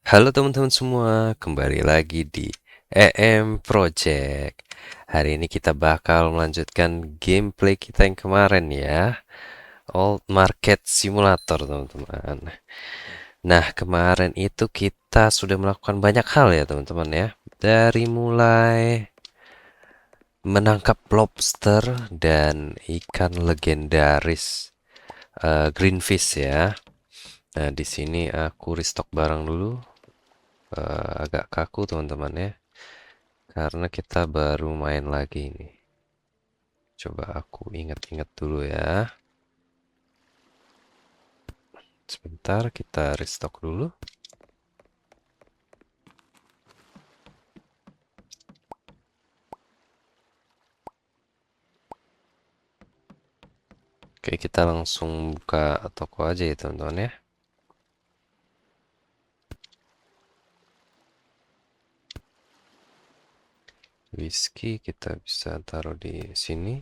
Halo teman-teman semua, kembali lagi di EM Project. Hari ini kita bakal melanjutkan gameplay kita yang kemarin ya, Old Market Simulator teman-teman. Nah, kemarin itu kita sudah melakukan banyak hal ya teman-teman ya. Dari mulai menangkap lobster dan ikan legendaris greenfish ya. Nah, di sini aku restock barang dulu. Agak kaku teman-teman ya. Karena kita baru main lagi nih. Coba aku ingat-ingat dulu ya. Sebentar kita restock dulu. Oke, kita langsung buka toko aja ya teman-teman ya. Whisky kita bisa taruh di sini.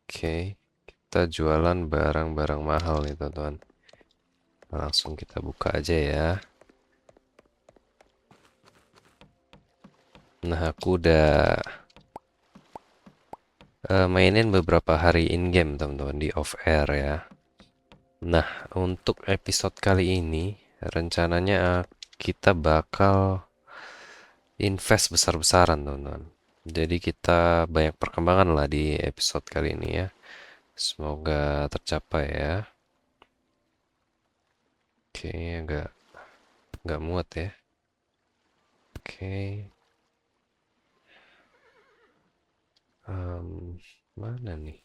Oke, kita jualan barang-barang mahal nih teman-teman. Langsung kita buka aja ya. Nah, aku udah mainin beberapa hari in-game teman-teman di off-air ya. Nah, untuk episode kali ini rencananya kita bakal invest besar-besaran teman-teman. Jadi kita banyak perkembangan lah di episode kali ini ya. Semoga tercapai ya. Oke, agak muat ya. Oke, mana nih?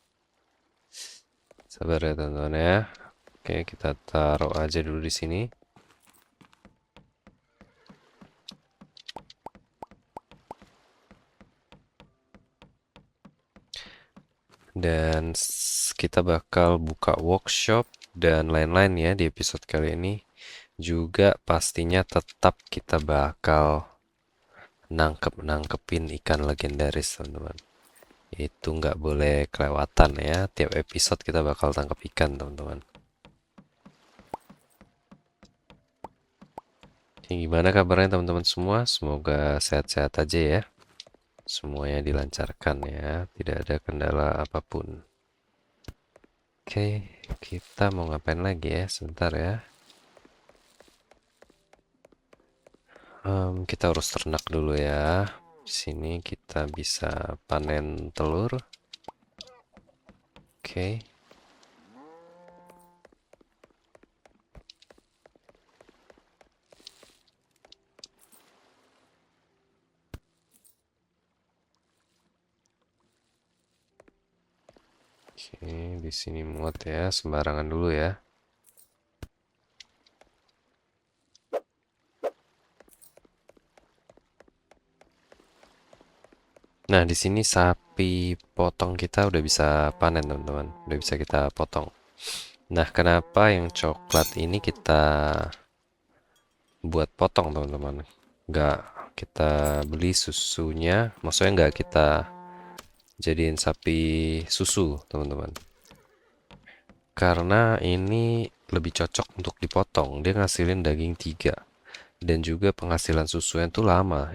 Sabar ya teman-teman ya. Oke, kita taruh aja dulu di sini. Dan kita bakal buka workshop dan lain-lain ya di episode kali ini. Juga pastinya tetap kita bakal nangkepin ikan legendaris teman-teman. Itu nggak boleh kelewatan ya. Tiap episode kita bakal tangkap ikan teman-teman. Gimana kabarnya teman-teman semua? Semoga sehat-sehat aja ya. Semuanya dilancarkan ya. Tidak ada kendala apapun. Oke, kita mau ngapain lagi ya? Sebentar ya. Kita urus ternak dulu ya. Di sini kita bisa panen telur. Oke. Oke, di sini muat ya, sembarangan dulu ya. Nah, di sini sapi potong kita udah bisa panen, teman-teman. Udah bisa kita potong. Nah, kenapa yang coklat ini kita buat potong, teman-teman? Nggak kita beli susunya, maksudnya nggak kita jadiin sapi susu, teman-teman. Karena ini lebih cocok untuk dipotong. Dia ngasilin daging 3. Dan juga penghasilan susunya tuh lama.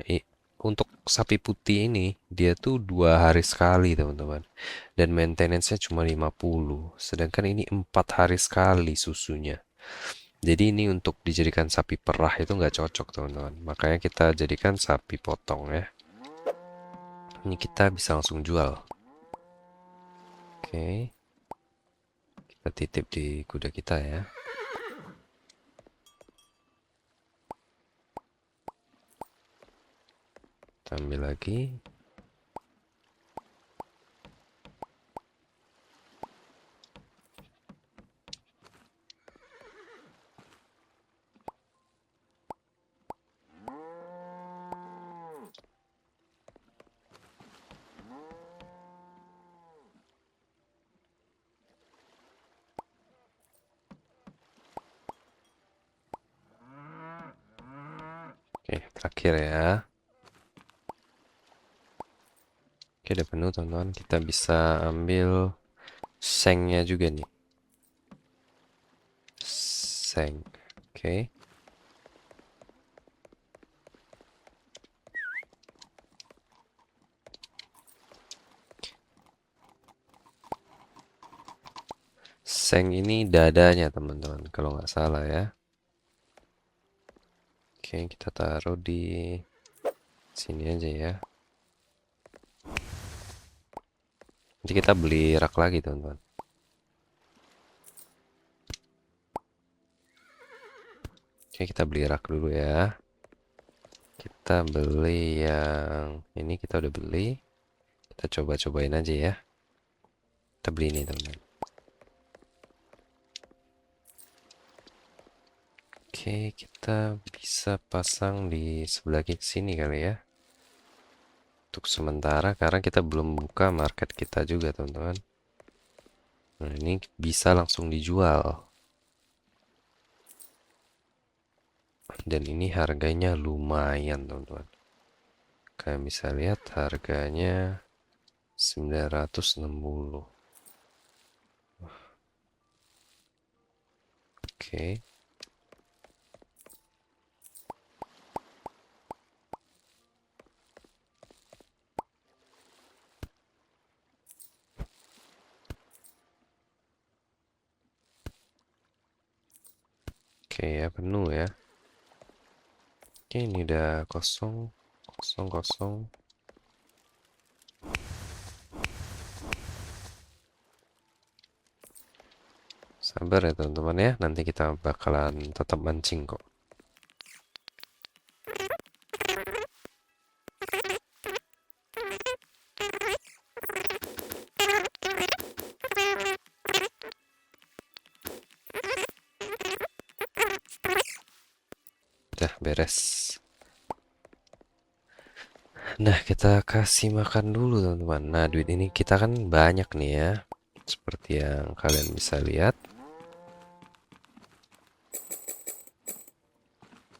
Untuk sapi putih ini, dia tuh 2 hari sekali, teman-teman. Dan maintenance-nya cuma 50. Sedangkan ini 4 hari sekali susunya. Jadi ini untuk dijadikan sapi perah itu nggak cocok, teman-teman. Makanya kita jadikan sapi potong ya. Ini kita bisa langsung jual. Oke. Kita titip di kuda kita ya. Kita ambil lagi. Oke, terakhir ya. Oke, udah penuh teman-teman. Kita bisa ambil sengnya juga nih. Seng. Oke. seng ini dadanya teman-teman, kalau nggak salah ya. Oke, kita taruh di sini aja ya. Nanti kita beli rak lagi teman-teman. Oke, kita beli rak dulu ya. Kita beli yang ini, kita udah beli. Kita coba-cobain aja ya. Kita beli ini teman-teman. Oke, kita bisa pasang di sebelah sini kali ya. Untuk sementara, karena kita belum buka market kita juga teman-teman. Nah, ini bisa langsung dijual. Dan ini harganya lumayan teman-teman. Kalian bisa lihat harganya 960. Oke. Oke ya, penuh ya. Oke, ini udah kosong. Kosong, kosong. Sabar ya teman-teman ya. Nanti kita bakalan tetap mancing kok. Udah beres. Nah, kita kasih makan dulu teman-teman. Nah, duit ini kita kan banyak nih ya. Seperti yang kalian bisa lihat.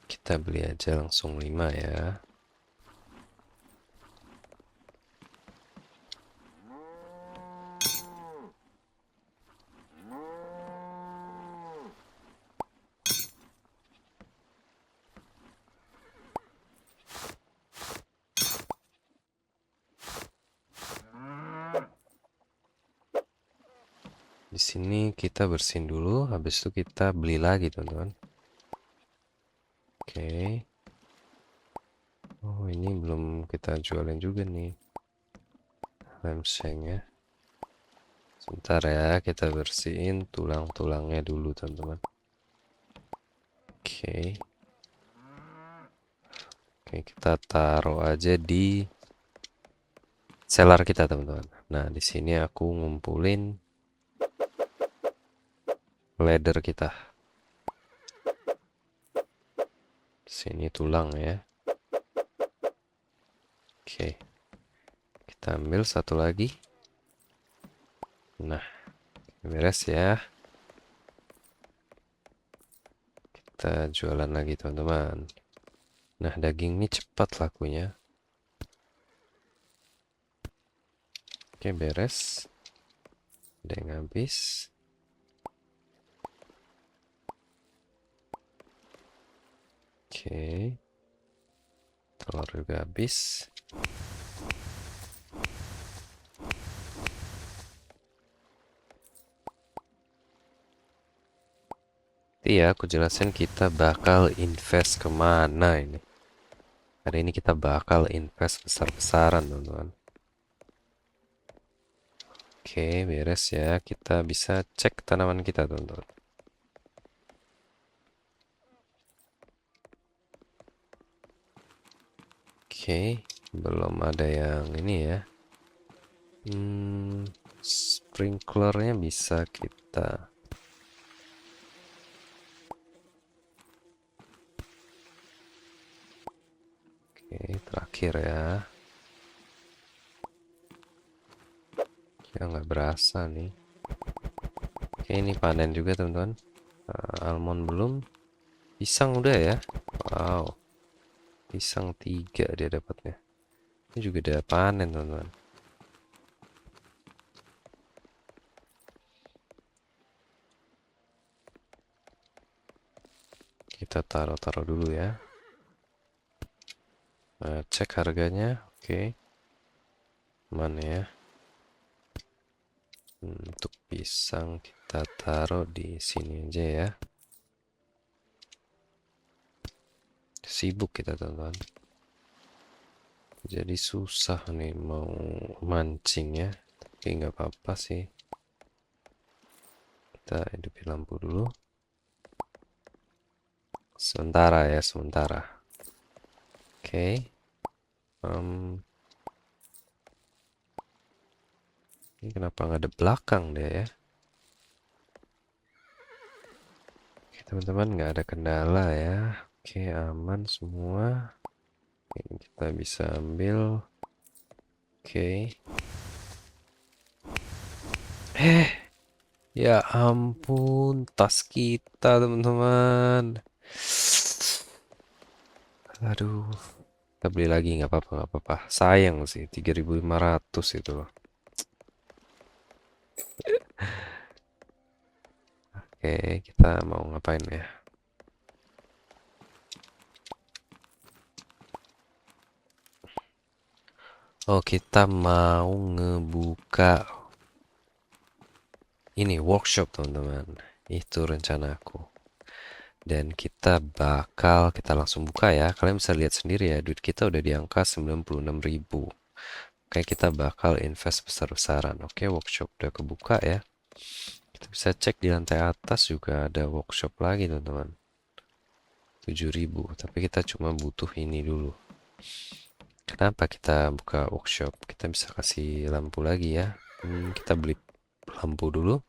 Kita beli aja langsung 5 ya. Di sini kita bersihin dulu, habis itu kita beli lagi teman-teman. Oke. Oh, ini belum kita jualin juga nih. Lemseng ya. Sebentar ya, kita bersihin tulang-tulangnya dulu teman-teman. Oke. Oke, kita taruh aja di cellar kita teman-teman. Nah, di sini aku ngumpulin leather kita. Sini tulang ya. Oke. Kita ambil satu lagi. Nah, beres ya. Kita jualan lagi teman-teman. Nah, daging ini cepat lakunya. Oke, beres. Ada yang habis. Oke. Telur juga habis. Iya, aku jelasin kita bakal invest kemana ini. Hari ini kita bakal invest besar-besaran, teman-teman. Oke, beres ya. Kita bisa cek tanaman kita, teman-teman. Oke, belum ada yang ini ya. Sprinklernya bisa kita. Oke, terakhir ya. Ya nggak berasa nih. Oke, ini panen juga teman-teman. Almond belum. Pisang udah ya. Wow. Pisang 3 dia dapatnya. Ini juga udah panen teman-teman. Kita taruh-taruh dulu ya. Cek harganya. Oke. Mana ya? Untuk pisang kita taruh di sini aja ya. Sibuk kita teman-teman. Jadi susah nih mau mancing ya. Tapi nggak apa-apa sih. Kita hidupin lampu dulu. Sementara ya, sementara. Oke. Ini kenapa nggak ada belakang deh ya? Oke, teman-teman, nggak ada kendala ya. Oke, aman semua. Ini kita bisa ambil. Oke. Ya ampun, tas kita teman-teman. Aduh, kita beli lagi nggak apa-apa, nggak apa-apa. Sayang sih, 3.500 itu loh. Oke, kita mau ngapain ya? Oh, kita mau ngebuka ini workshop teman-teman. Itu rencanaku. Dan kita langsung buka ya. Kalian bisa lihat sendiri ya, duit kita udah di angka 96.000. Oke, kita bakal invest besar-besaran. Oke, workshop udah kebuka ya. Kita bisa cek di lantai atas juga ada workshop lagi teman-teman. 7.000, tapi kita cuma butuh ini dulu. Kenapa kita buka workshop? Kita bisa kasih lampu lagi ya. Kita beli lampu dulu.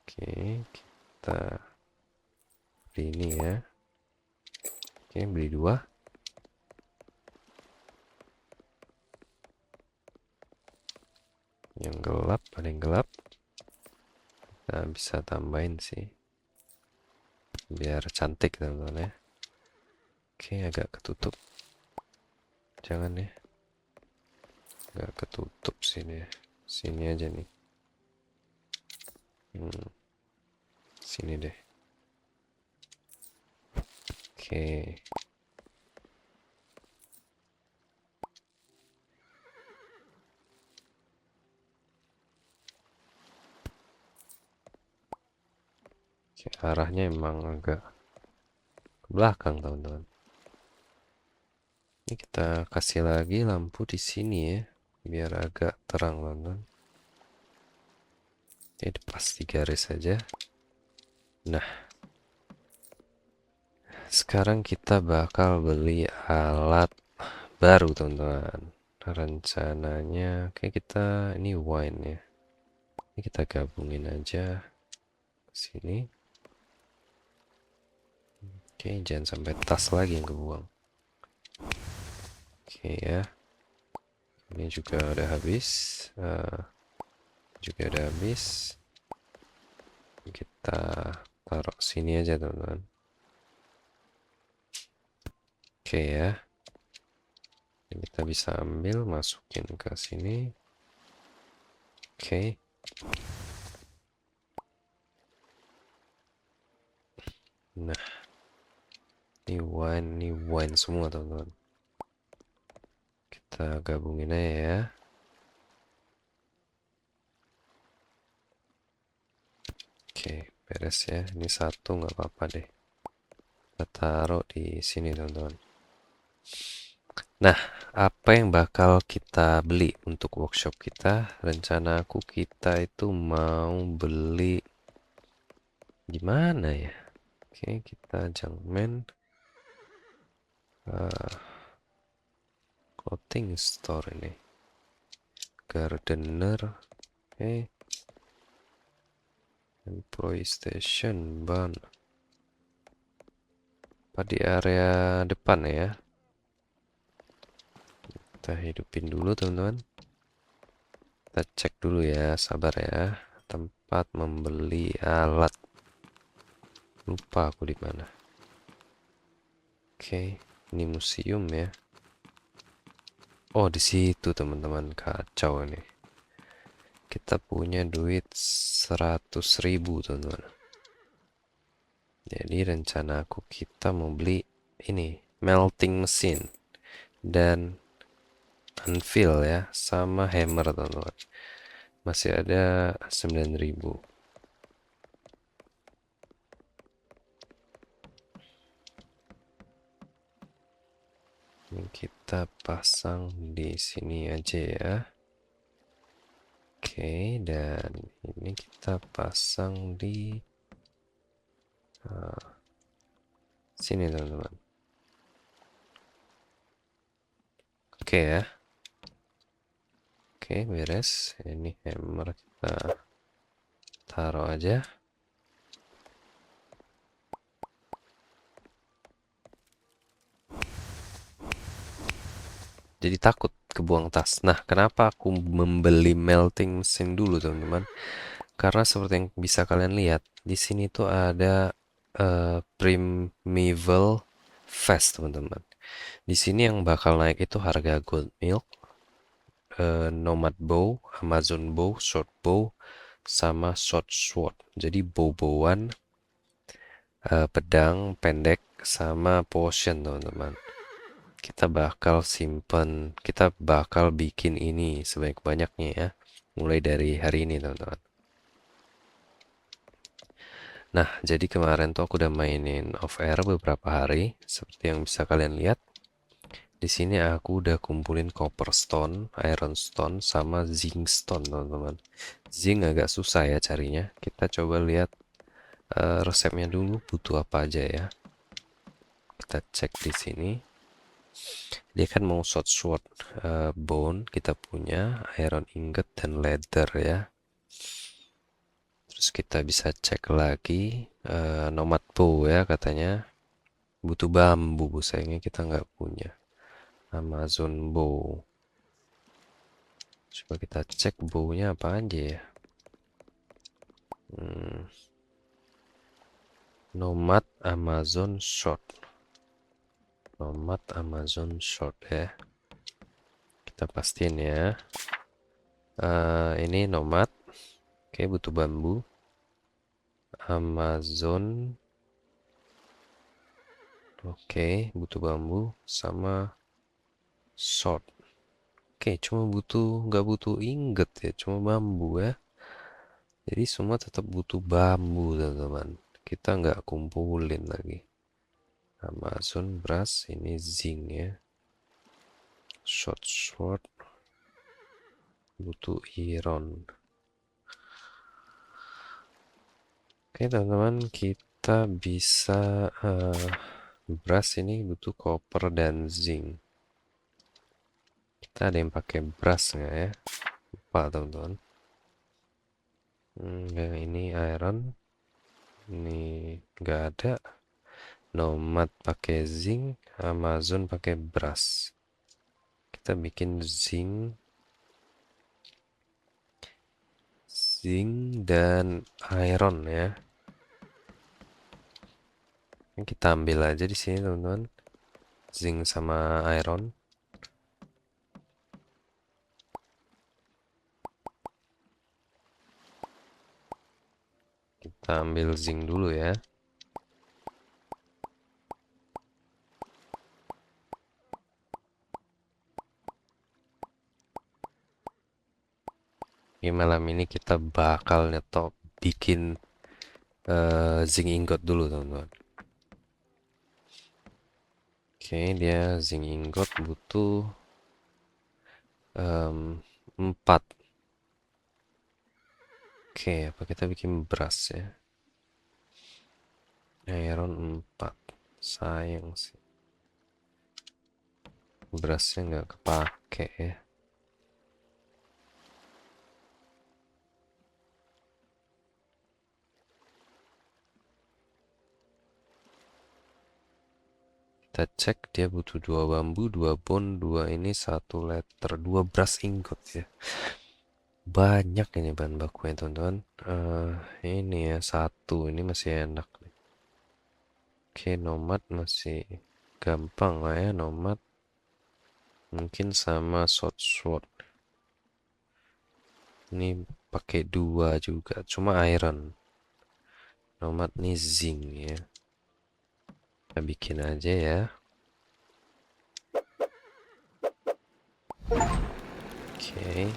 Oke, kita beli ini ya. Oke, beli 2. Yang gelap, ada yang gelap. Kita bisa tambahin sih. Biar cantik teman-teman ya. Oke, agak ketutup. Jangan ya. Agak ketutup sini ya. Sini aja nih. Sini deh. Oke. Oke, arahnya emang agak ke belakang teman-teman. Ini kita kasih lagi lampu di sini ya, biar agak terang teman-teman. Ini pas di garis saja. Nah, sekarang kita bakal beli alat baru teman-teman. Rencananya, oke kita ini wine ya. Ini kita gabungin aja ke sini. Oke, jangan sampai tas lagi yang kebuang. Oke ya. Ini juga udah habis. Juga udah habis. Kita taruh sini aja teman-teman. Oke ya. Ini kita bisa ambil, masukin ke sini. Oke. Nah, ini wine semua teman-teman. Kita gabungin aja ya. Oke, beres ya. Ini satu nggak apa-apa deh. Kita taruh di sini teman-teman. Nah, apa yang bakal kita beli untuk workshop kita? Rencanaku kita itu mau beli gimana ya? Oke, kita jangmen clothing store ini. Gardener, oke. Employee station, ban. Apa di area depan ya? Kita hidupin dulu teman-teman. Kita cek dulu ya, sabar ya. Tempat membeli alat. Lupa aku di mana. Oke, ini museum ya. Oh, di situ teman-teman, kacau ini. Kita punya duit 100.000 teman-teman. Jadi rencana aku kita mau beli ini melting mesin dan anvil ya, sama hammer teman-teman. Masih ada 9.000. Ini kita pasang di sini aja ya. Oke, dan ini kita pasang di sini teman-teman. Oke ya. Oke, beres. Ini hammer kita taruh aja. Jadi takut kebuang tas. Nah, kenapa aku membeli melting mesin dulu, teman-teman? Karena seperti yang bisa kalian lihat, di sini tuh ada Primeval Fest, teman-teman. Di sini yang bakal naik itu harga Gold Milk, Nomad Bow, Amazon Bow, Short Bow, sama Short Sword. Jadi bow-bowan, pedang pendek, sama potion, teman-teman. Kita bakal simpen, kita bakal bikin ini sebanyak-banyaknya ya. Mulai dari hari ini, teman-teman. Nah, jadi kemarin tuh aku udah mainin off air beberapa hari, seperti yang bisa kalian lihat. Di sini aku udah kumpulin copper stone, iron stone, sama zinc stone, teman-teman. Zinc agak susah ya carinya. Kita coba lihat resepnya dulu butuh apa aja ya. Kita cek di sini. Dia kan mau sword, bone kita punya, iron ingot dan leather ya. Terus kita bisa cek lagi nomad bow ya katanya. Butuh bambu, sayangnya kita nggak punya. Amazon bow. Coba kita cek bownya apa aja ya. Nomad Amazon short. Nomad Amazon short ya. Kita pastiin ya. Ini nomad. Oke, butuh bambu. Amazon. Oke, butuh bambu sama short. Oke, cuma nggak butuh ingot ya, cuma bambu ya. Jadi semua tetap butuh bambu, teman-teman. Kita nggak kumpulin lagi. Amazon brass, ini zinc ya. Short sword, butuh iron. Oke, teman-teman, kita bisa brass ini butuh copper dan zinc. Kita ada yang pakai brass nggak ya? Lupa, teman-teman. Ini iron. Ini nggak ada. Nomad pakai zinc, Amazon pakai brass. Kita bikin zinc dan iron ya. Ini kita ambil aja di sini, teman-teman. Zinc sama iron. Kita ambil zinc dulu ya. Di malam ini kita bakal nyetok bikin zinc ingot dulu, teman-teman. Oke, dia zinc ingot butuh 4. Oke, apa kita bikin brass ya? Iron 4. Sayang sih. Brassnya nggak kepake ya. Kita cek dia butuh 2 bambu, 2 bone, 2 ini, 1 letter, 2 brass ingot ya. Banyak ini bahan bakunya, teman-teman. Ini ya 1, ini masih enak nih. Oke, nomad masih gampang lah ya, nomad. Mungkin sama sword. Ini pakai 2 juga, cuma iron. Nomad nih zinc ya. Kita bikin aja ya. Oke.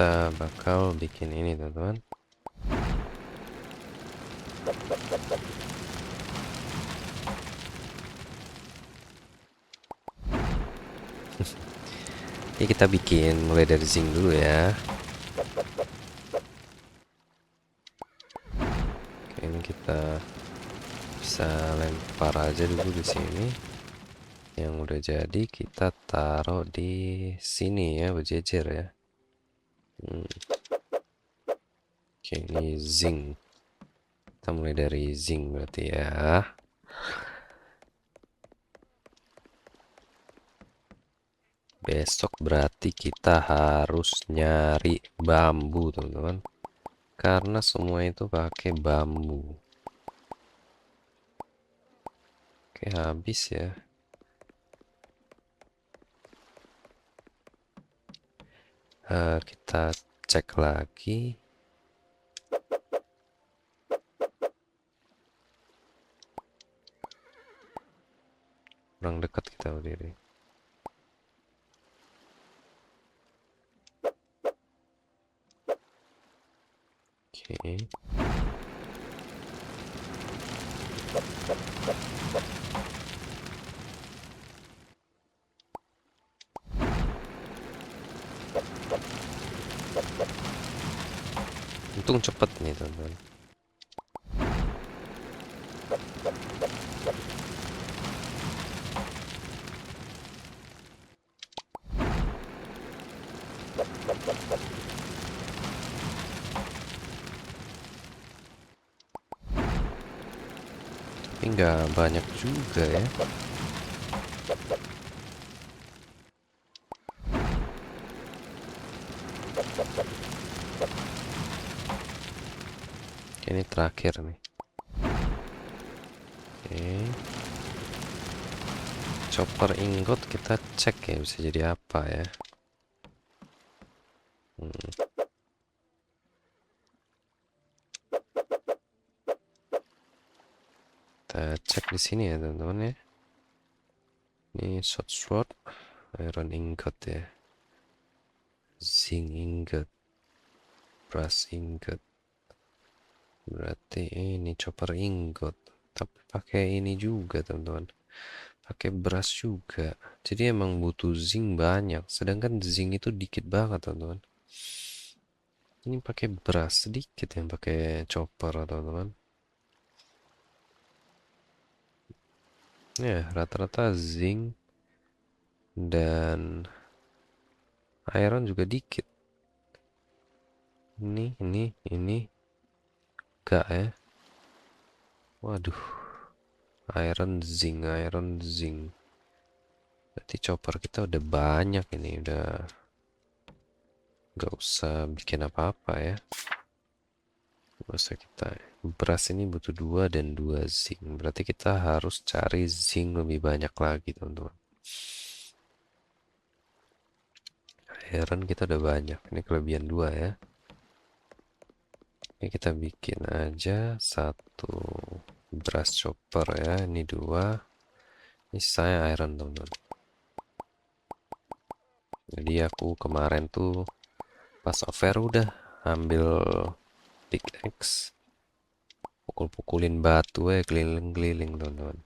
kita bakal bikin ini teman-teman. Ini kita bikin mulai dari zinc dulu ya. Oke, ini kita bisa lempar aja dulu di sini. Yang udah jadi kita taruh di sini ya, berjejer ya. Oke, ini zinc. Kita mulai dari zinc berarti ya. Besok berarti kita harus nyari bambu teman-teman, karena semua itu pakai bambu. Oke, habis ya. Kita cek lagi. Kurang dekat kita berdiri. Oke. Untung cepet nih teman-teman. Tapi nggak banyak juga ya. Ini terakhir nih. Oke. Chopper ingot kita cek ya bisa jadi apa ya. Kita cek di sini ya teman-teman ya. Ini short sword, iron ingot ya. Zinc ingot, brass ingot. Berarti ini chopper ingot. Tapi pakai ini juga teman-teman. Pakai brass juga. Jadi emang butuh zinc banyak. Sedangkan zinc itu dikit banget teman-teman. Ini pakai brass sedikit yang pakai chopper teman-teman. Ya rata-rata zinc dan iron juga dikit. Ini gak ya. Waduh, iron zinc. Berarti chopper kita udah banyak ini, udah gak usah bikin apa-apa ya. Gak usah kita. Beras ini butuh 2 dan 2 zinc. Berarti kita harus cari zinc lebih banyak lagi teman-teman. Iron kita udah banyak. Ini kelebihan 2 ya. Ini kita bikin aja satu brass chopper ya. Ini 2. Ini saya iron teman-teman. Jadi aku kemarin tuh pas over udah ambil pickaxe, pukul-pukulin batu ya keliling-keliling teman-teman.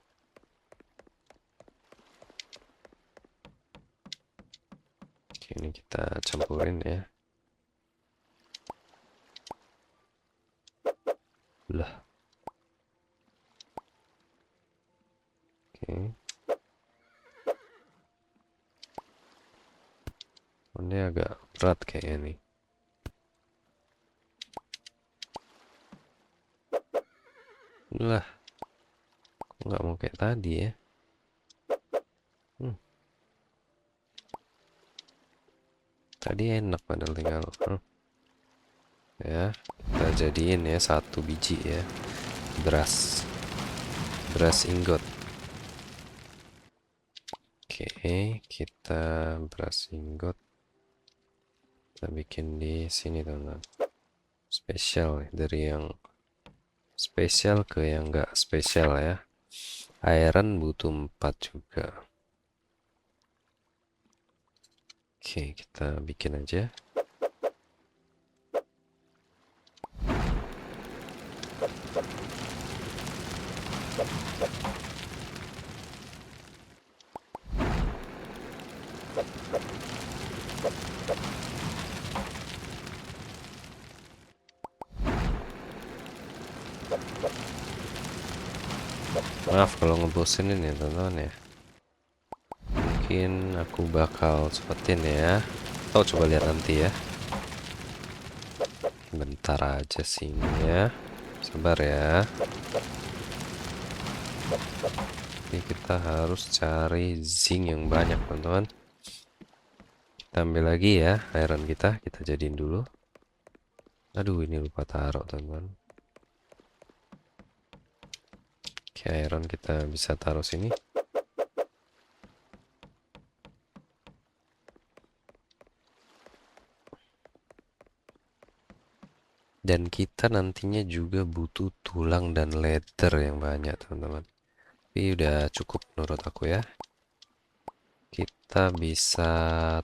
Ini kita campurin ya. Lah. Oke. Ini agak berat kayaknya nih. Lah. Nggak mau kayak tadi ya. Tadi enak padahal tinggal. Ya, kita jadiin ya 1 biji ya. Beras. Beras ingot. Oke, kita beras ingot. Kita bikin di sini teman-teman. Spesial dari yang spesial ke yang enggak spesial ya. Iron butuh 4 juga. Oke, kita bikin aja. Maaf kalau ngebosenin ya teman-teman ya. Mungkin aku bakal cepetin ya. Oh, coba lihat nanti ya. Bentar aja sini ya. Sabar ya. Oke, kita harus cari zinc yang banyak teman-teman. Kita ambil lagi ya iron kita jadiin dulu. Aduh, ini lupa taruh teman-teman. Oke, iron kita bisa taruh sini. Dan kita nantinya juga butuh tulang dan leather yang banyak teman-teman. Tapi udah cukup menurut aku ya. Kita bisa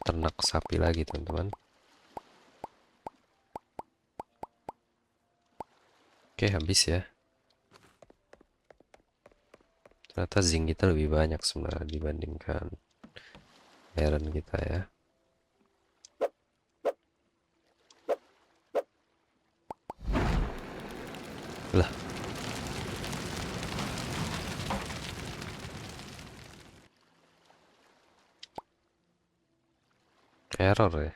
ternak sapi lagi teman-teman. Oke, habis ya. Ternyata zinc kita lebih banyak sebenarnya dibandingkan iron kita ya. Lah, error ya.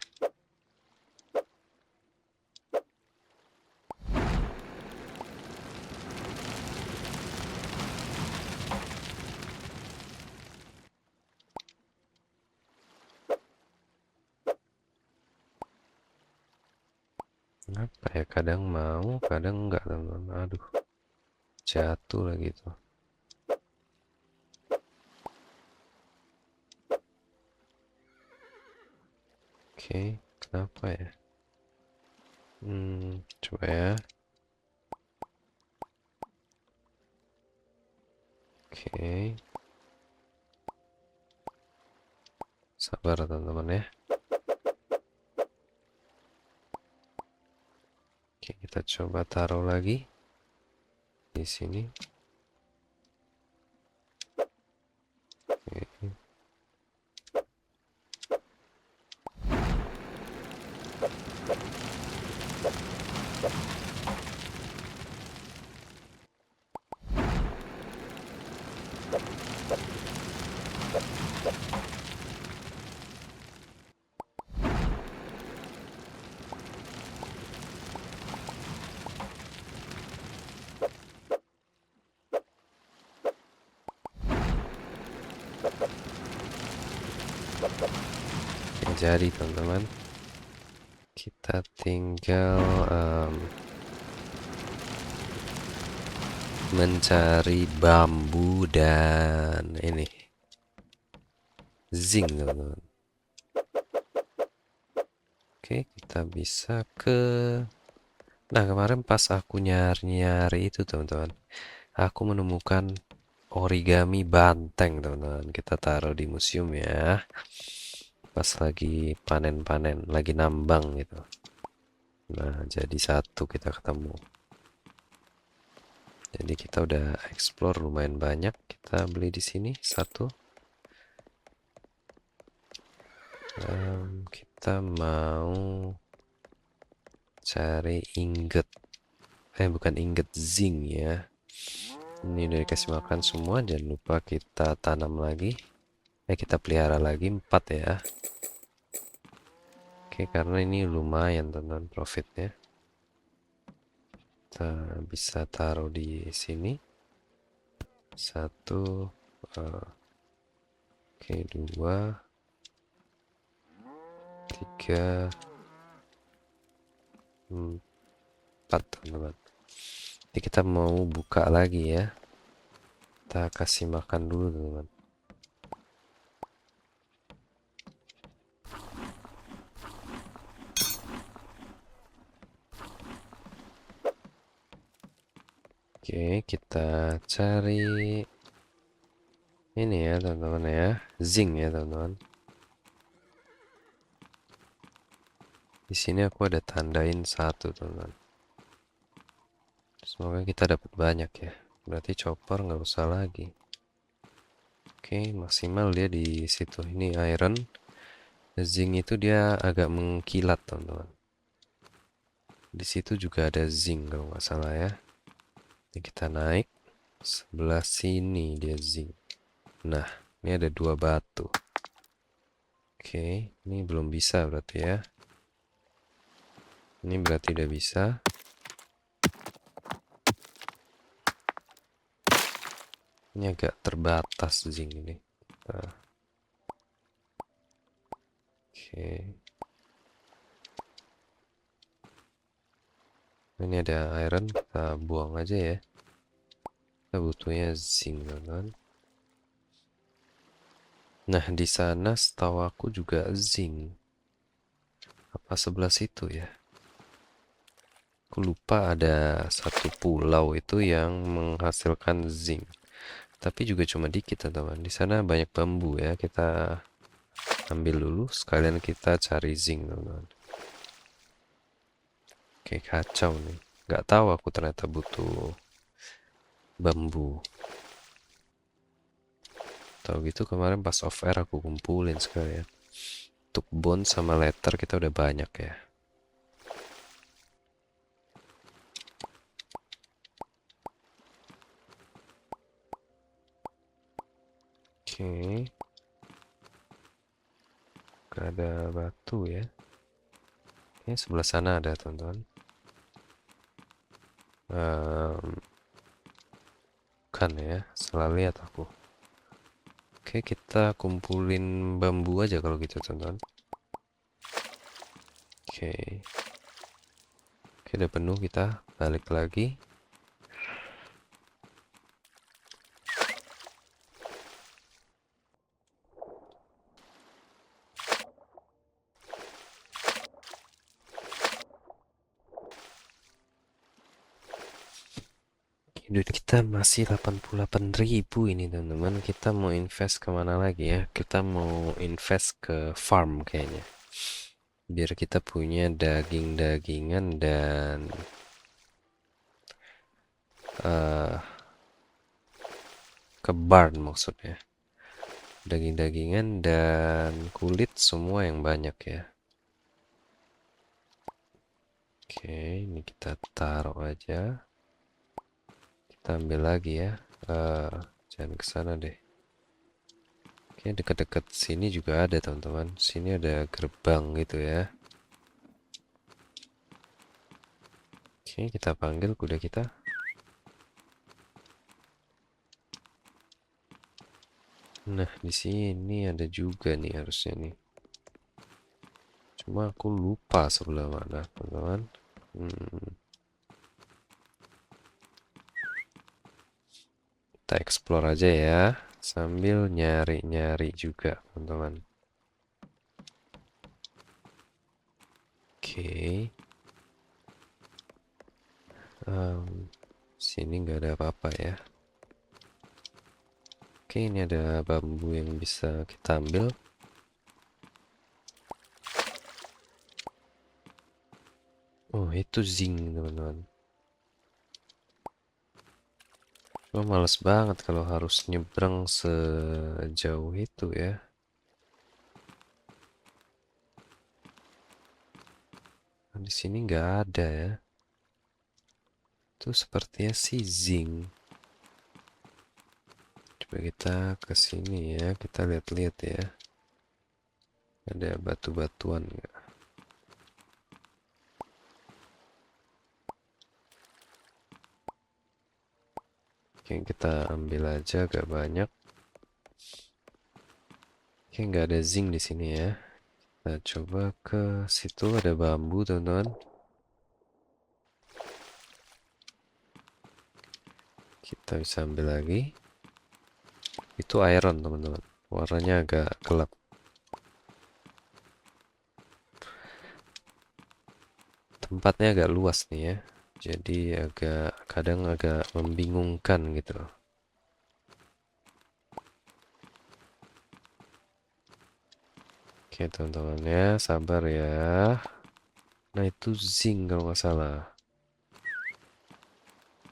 Kenapa ya? Kadang mau, kadang enggak teman-teman. Aduh, jatuh lagi tuh. Oke, kenapa ya? Coba ya. Oke, sabar teman-teman ya. Oke, kita coba taruh lagi di sini. Oke. Oke, jadi teman-teman, kita tinggal mencari bambu dan ini zinc teman-teman. Oke, kita bisa ke. Nah, kemarin pas aku nyari-nyari itu teman-teman, aku menemukan origami banteng teman-teman. Kita taruh di museum ya. Pas lagi panen-panen, lagi nambang gitu. Nah, jadi satu kita ketemu. Jadi kita udah explore lumayan banyak. Kita beli di sini satu. Kita mau cari ingot. Bukan ingot, zinc ya. Ini udah dikasih makan semua. Jangan lupa kita tanam lagi. Kita pelihara lagi 4 ya. Oke, karena ini lumayan teman profitnya. Kita bisa taruh di sini. Satu. Oke, 2, 3, 4 teman-teman. Jadi kita mau buka lagi ya. Kita kasih makan dulu teman-teman. Oke, kita cari ini ya teman-teman ya. Zinc ya teman-teman. Di sini aku ada tandain satu teman-teman. Semoga kita dapat banyak ya. Berarti chopper nggak usah lagi. Oke, maksimal dia di situ. Ini iron. Zinc itu dia agak mengkilat, teman-teman. Di situ juga ada zinc kalau nggak salah ya. Ini kita naik. Sebelah sini dia zinc. Nah, ini ada 2 batu. Oke, ini belum bisa berarti ya. Ini berarti udah bisa. Ini agak terbatas zinc ini. Nah, oke. Ini ada iron, kita buang aja ya. Kita butuhnya zinc, teman-teman. Nah, di sana setahu aku juga zinc. Apa sebelah situ ya? Aku lupa ada satu pulau itu yang menghasilkan zinc. Tapi juga cuma dikit, teman-teman. Di sana banyak bambu ya. Kita ambil dulu, sekalian kita cari zinc, teman-teman. Oke, kacau nih. Nggak tahu aku ternyata butuh bambu. Tahu gitu kemarin pas off air aku kumpulin sekalian. Untuk bone sama letter kita udah banyak ya. Oke. Gak ada batu ya. Ini sebelah sana ada, teman-teman. Bukan ya, salah lihat aku. Oke, kita kumpulin bambu aja kalau gitu, teman-teman. Oke. Oke, udah penuh, kita balik lagi. Duit kita masih 88.000 ini, teman-teman. Kita mau invest kemana lagi ya? Kita mau invest ke farm kayaknya. Biar kita punya daging-dagingan dan eh ke barn maksudnya. Daging-dagingan dan kulit semua yang banyak ya. Oke, ini kita taruh aja. Kita ambil lagi ya. Jangan ke sana deh. Oke, dekat-dekat sini juga ada, teman-teman. Sini ada gerbang gitu ya. Oke, kita panggil kuda kita. Nah, di sini ada juga nih harusnya nih. Cuma aku lupa sebelah mana, teman-teman. Kita explore aja ya, sambil nyari-nyari juga, teman-teman. Oke. Sini nggak ada apa-apa ya. Oke, ini ada bambu yang bisa kita ambil. Oh, itu zinc, teman-teman. Cuma males banget kalau harus nyebrang sejauh itu ya. Nah, di sini nggak ada ya. Itu sepertinya sih zinc. Coba kita ke sini ya, kita lihat-lihat ya. Ada batu-batuan nggak? Oke, kita ambil aja, agak banyak. Oke, nggak ada zinc di sini ya. Kita coba ke situ, ada bambu, teman-teman. Kita bisa ambil lagi. Itu iron, teman-teman. Warnanya agak gelap. Tempatnya agak luas nih ya. Jadi kadang agak membingungkan gitu. Oke, teman-teman ya, sabar ya. Nah, itu zinc kalau nggak salah.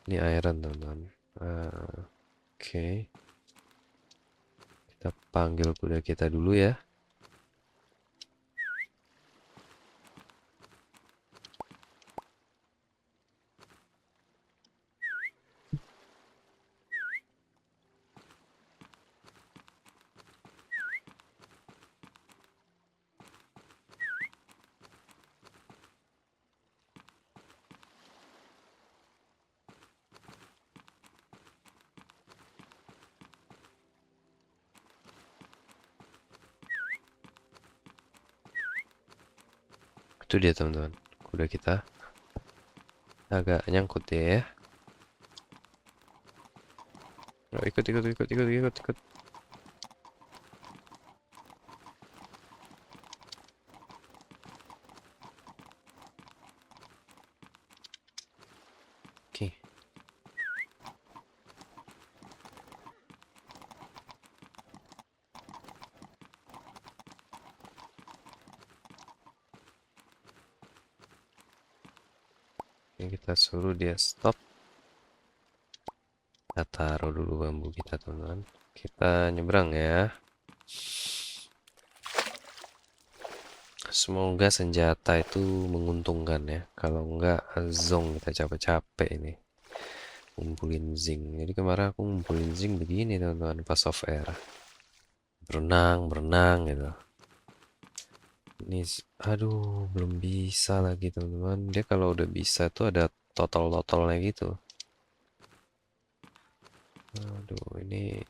Ini iron, teman-teman. Oke, kita panggil kuda kita dulu ya. Itu dia teman-teman, kuda kita agak nyangkut ya. Oh, ikut. Oke, ini kita suruh dia stop. Kita taruh dulu bambu kita teman-teman. Kita nyebrang ya. Semoga senjata itu menguntungkan ya. Kalau enggak, zong kita capek-capek ini ngumpulin zinc. Jadi kemarin aku ngumpulin zinc begini teman-teman pas off air. Berenang gitu. Ini, aduh, belum bisa lagi teman-teman. Dia kalau udah bisa tuh ada total-totalnya gitu. Aduh, ini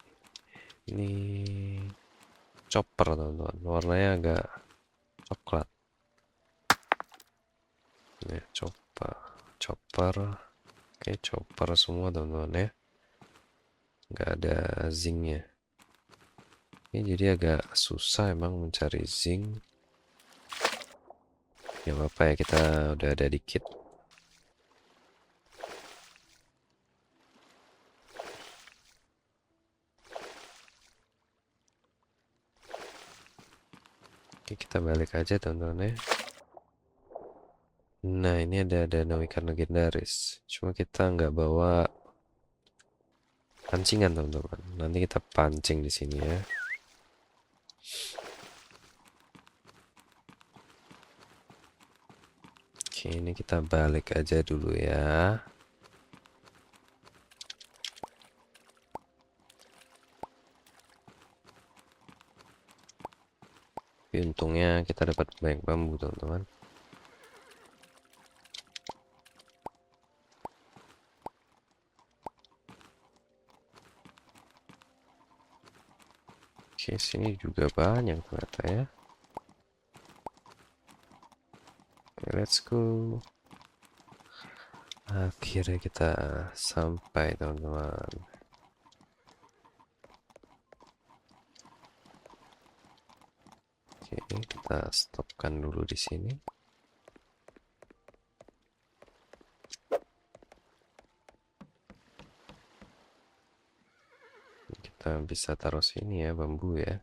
chopper teman-teman. Warnanya agak coklat. Ya, chopper. Oke, chopper semua teman-teman ya. Nggak ada zincnya. Ini jadi agak susah emang mencari zinc. Ya apa ya, kita udah ada dikit. Oke, kita balik aja teman-teman ya. Nah, ini ada danau ikan legendaris. Cuma kita nggak bawa pancingan teman-teman. Nanti kita pancing di sini ya. Oke, ini kita balik aja dulu ya. Tapi untungnya kita dapat banyak bambu teman-teman. Oke, sini juga banyak ternyata ya. Oke, let's go. Akhirnya kita sampai teman-teman. Oke, kita stopkan dulu di sini. Kita bisa taruh sini ya bambu ya.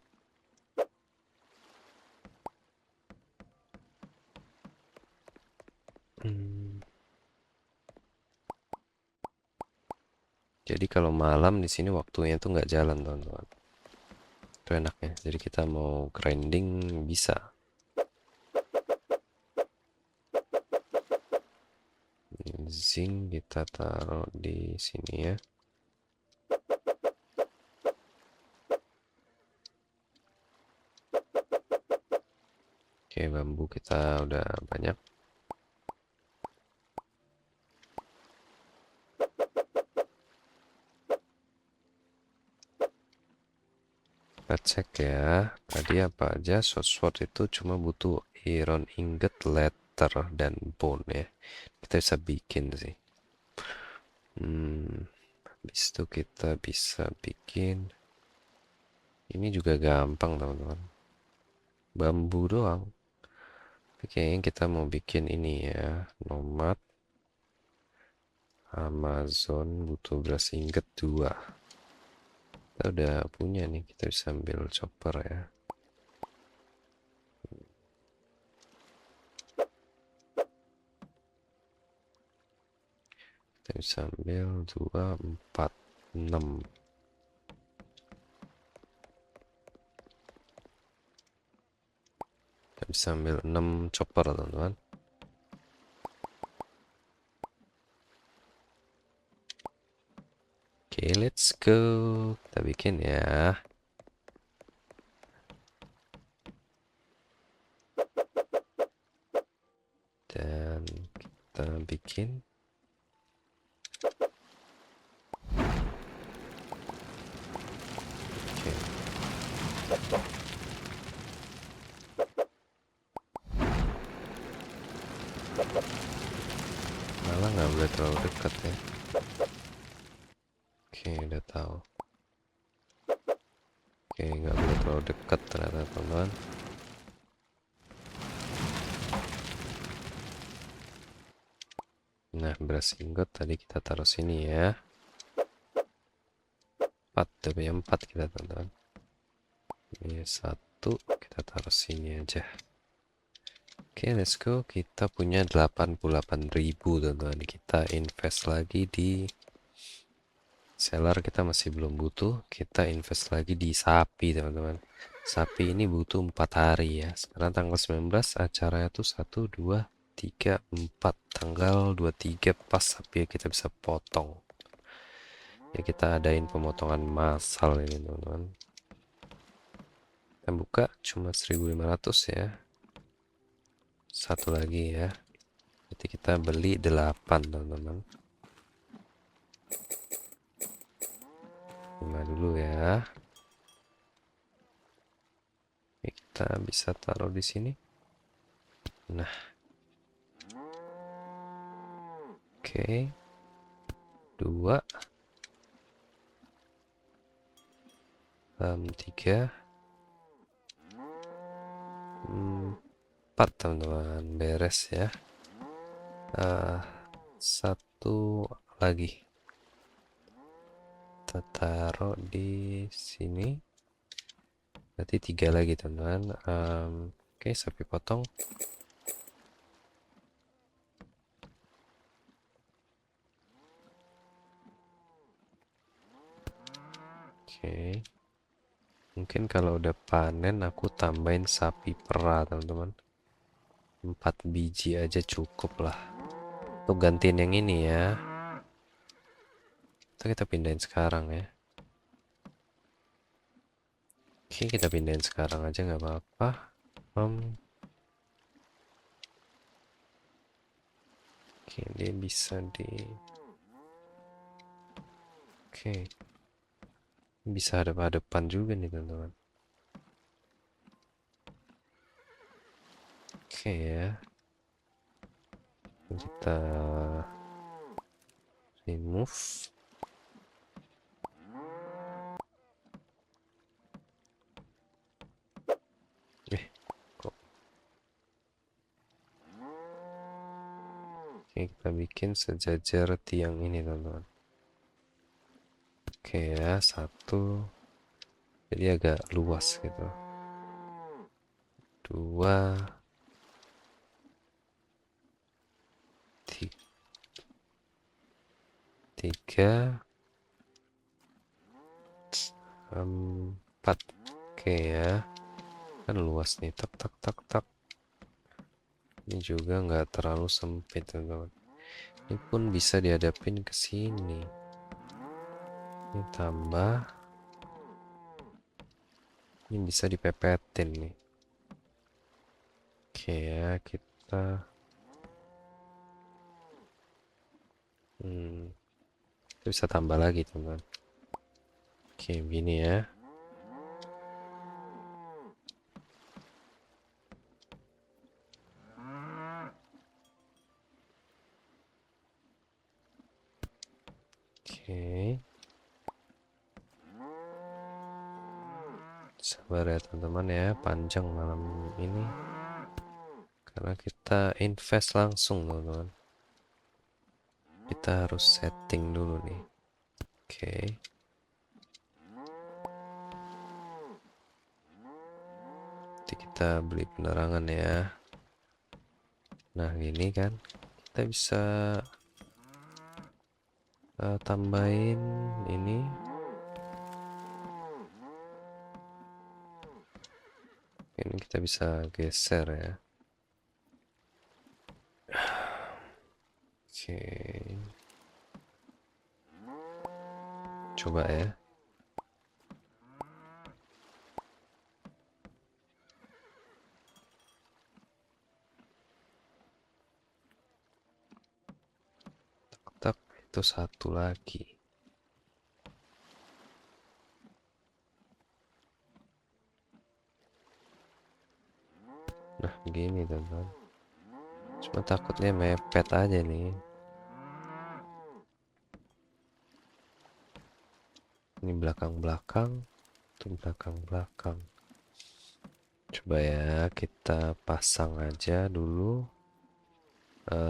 Jadi kalau malam di sini waktunya tuh nggak jalan teman-teman. Itu enaknya. Jadi kita mau grinding bisa. Zinc kita taruh di sini ya. Oke, bambu kita udah banyak. Kita cek ya. Tadi apa aja? Sword itu cuma butuh iron ingot, leather, dan bone ya. Kita bisa bikin sih. Habis itu kita bisa bikin. Ini juga gampang teman-teman. Bambu doang. Tapi kayaknya kita mau bikin ini ya. Nomad Amazon butuh beras ingot 2. Kita udah punya nih. Kita bisa ambil chopper ya. Kita bisa ambil 2, 4. 6. Kita bisa ambil 6 chopper teman-teman. Oke, let's go. Kita bikin ya. Dan kita bikin. Oke. Malah nggak boleh terlalu dekat ya. Oke, udah tahu. Oke, nggak boleh terlalu dekat ternyata teman-teman. Nah, beras ingot tadi kita taruh sini ya. 4, udah punya 4 kita teman-teman. Ini 1, kita taruh sini aja. Oke, let's go. Kita punya 88.000 teman-teman. Kita invest lagi di seller, kita masih belum butuh. Kita invest lagi di sapi teman-teman. Sapi ini butuh 4 hari ya. Sekarang tanggal 19, acaranya tuh 1, 2, 3, 4. Tanggal 23 pas sapi kita bisa potong. Ya kita adain pemotongan massal ini teman-teman. Kita buka cuma 1.500 ya. Satu lagi ya. Jadi kita beli 8 teman-teman. 5 dulu ya. Oke, kita bisa taruh di sini. Nah. Oke. 2. 3. 4 teman-teman. Beres ya. Satu lagi. Kita taruh di sini. Berarti 3 lagi teman-teman. Oke, sapi potong. Oke. Mungkin kalau udah panen aku tambahin sapi perah teman-teman. 4 biji aja cukup lah. Untuk gantiin yang ini ya. Kita pindahin sekarang ya. Oke, kita pindahin sekarang aja nggak apa-apa. Oke, dia bisa di... Oke. Bisa hadap-hadapan juga nih teman-teman. Oke ya. Kita remove. Kok. Oke, kita bikin sejajar tiang ini teman-teman. Oke ya, 1. Jadi agak luas gitu. 2. 3. 4. Oke ya. Kan luas nih. Tak tak tak tak. Ini juga nggak terlalu sempit teman-teman. Ini pun bisa dihadapin ke sini. Ini tambah. Ini bisa dipepetin nih. Oke ya, kita bisa tambah lagi teman. Oke, begini ya. Oke. Sabar ya teman-teman ya, panjang malam ini. Karena kita invest langsung teman-teman. Kita harus setting dulu nih. Oke. Nanti kita beli penerangan ya. Nah gini kan. Kita bisa tambahin ini. Ini kita bisa geser ya. Oke, coba ya. Tak, itu satu lagi. Nah, begini teman-teman. Cuma takutnya mepet aja nih. Ini belakang-belakang, itu belakang-belakang. Coba ya, kita pasang aja dulu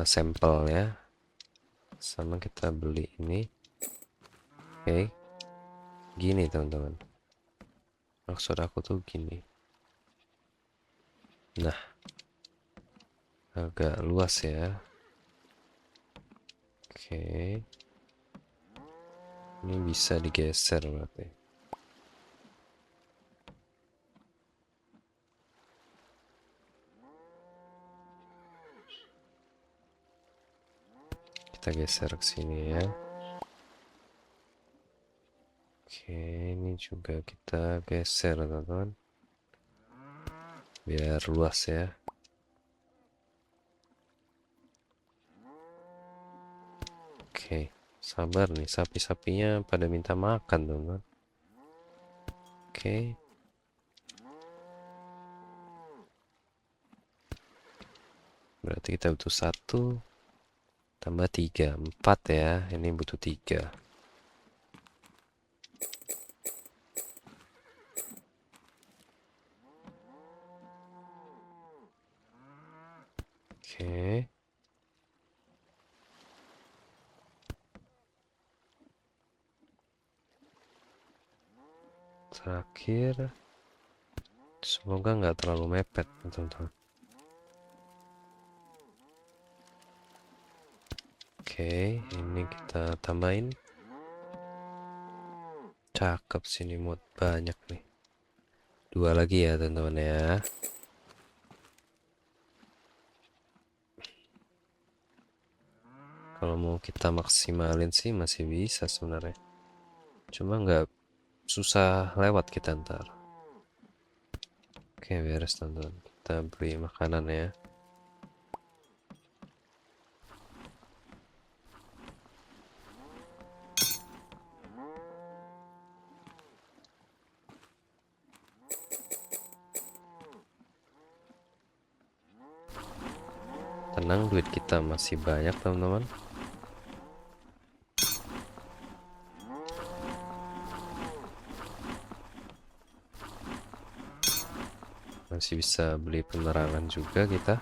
sampelnya. Sama kita beli ini. Oke. Gini teman-teman. Maksud aku tuh gini. Nah, agak luas ya. Oke. Ini bisa digeser berarti. Kita geser ke sini ya. Oke, ini juga kita geser teman-teman. Biar luas ya. Oke, sabar nih, sapi-sapinya pada minta makan teman-teman. Oke. Berarti kita butuh 1 tambah 3, 4 ya. Ini butuh 3. Oke. Terakhir, semoga nggak terlalu mepet teman-teman. Oke, ini kita tambahin. Cakep sini mod banyak nih. 2 lagi ya teman-teman ya. Kalau mau kita maksimalin sih masih bisa sebenarnya. Cuma nggak susah lewat kita ntar. Oke, beres teman-teman. Kita beli makanan ya. Tenang, duit kita masih banyak teman-teman. Masih bisa beli penerangan juga kita.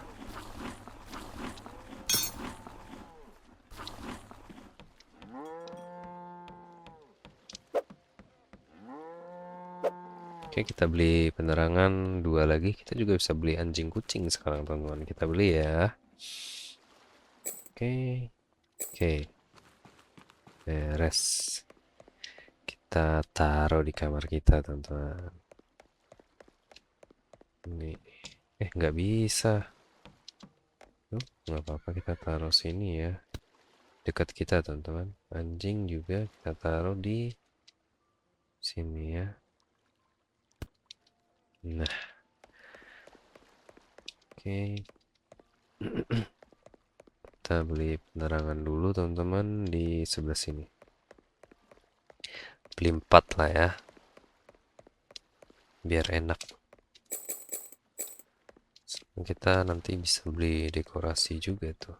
Oke, kita beli penerangan 2 lagi. Kita juga bisa beli anjing kucing sekarang teman-teman. Kita beli ya. Oke. Oke. Beres. Kita taruh di kamar kita teman-teman. Ini. Nggak bisa. Nggak apa-apa, kita taruh sini ya. Dekat kita teman-teman. Anjing juga kita taruh di sini ya. Nah. Oke. Kita beli penerangan dulu teman-teman di sebelah sini. Beli 4 lah ya. Biar enak. Kita nanti bisa beli dekorasi juga tuh.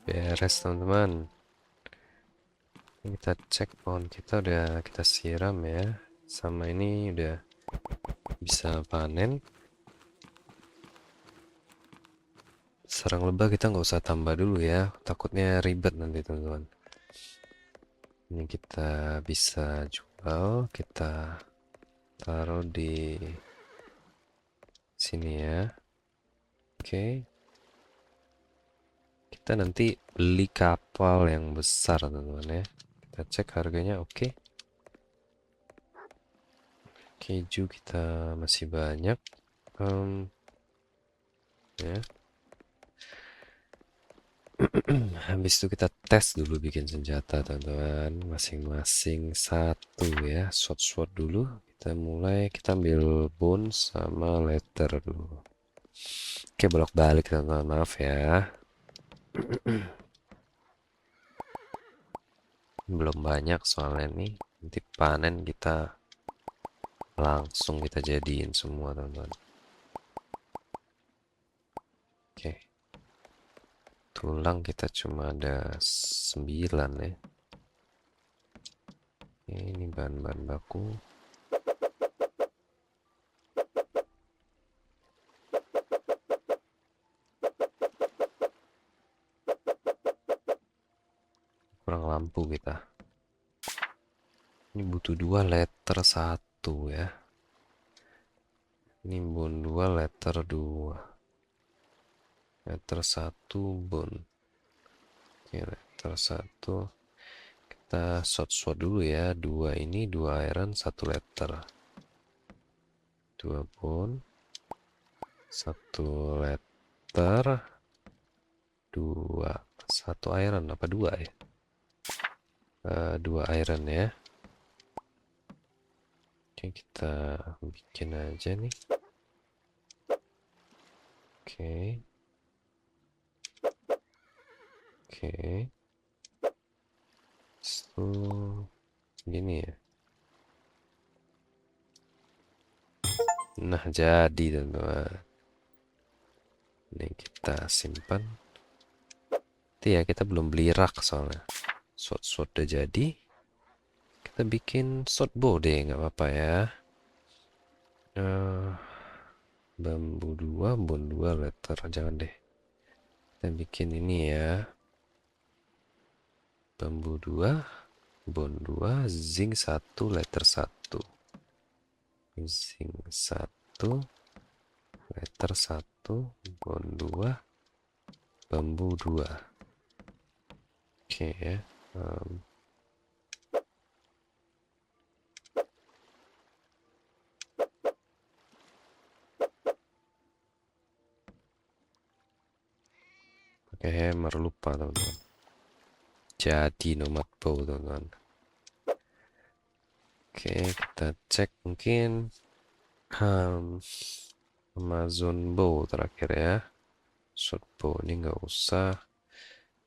Beres teman-teman. Ini kita cek pohon kita udah kita siram ya. Sama ini udah bisa panen. Sarang lebah kita nggak usah tambah dulu ya, takutnya ribet nanti teman-teman. Ini kita bisa jual, kita taruh di sini ya. Oke, kita nanti beli kapal yang besar teman-teman ya. Kita cek harganya. Oke, keju kita masih banyak. Ya, habis itu kita tes dulu bikin senjata teman-teman, masing-masing satu ya. Sword dulu, kita mulai, kita ambil bone sama leather dulu. Oke, bolak balik teman-teman, maaf ya. Belum banyak soalnya nih, nanti panen kita langsung kita jadiin semua teman-teman. Oke, tulang kita cuma ada 9 ya. Ini bahan-bahan baku. Kurang lampu kita. Ini butuh 2 letter 1 ya. Ini bone 2 letter 2. Letter 1 bone. Oke, letter 1. Kita sword dulu ya. 2 ini 2 iron 1 letter. 2 bone 1 letter 2 1 iron apa 2 ya? 2 iron ya. Oke, kita bikin aja nih. Oke. Oke. So, gini ya. Nah, jadi teman-teman. Ini kita simpan. Nanti ya, kita belum beli rak soalnya. Sword udah jadi. Kita bikin sword bow deh, nggak apa-apa ya. Eh, bambu 2, bone 2, letter. Jangan deh. Kita bikin ini ya. Bambu 2, bone 2, zinc 1, letter 1. Zinc 1, letter 1, bone 2, bambu 2. Oke ya. Pakai hammer lupa teman-teman. Jadi nomad bow teman-teman. Oke, kita cek mungkin Amazon bow terakhir ya. Short bow ini nggak usah.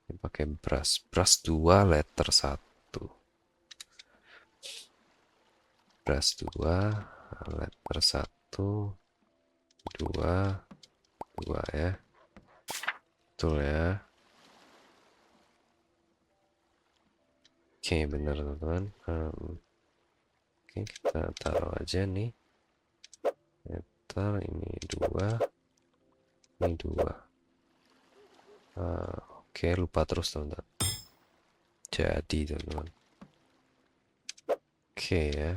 Ini pakai brush 2 letter 1. Brush 2 letter 1 2 2 ya. Betul ya. Oke, benar teman-teman. Oke, kita taruh aja nih. Letter ini 2, ini 2. Oke, lupa terus teman-teman. Jadi teman-teman. Oke ya.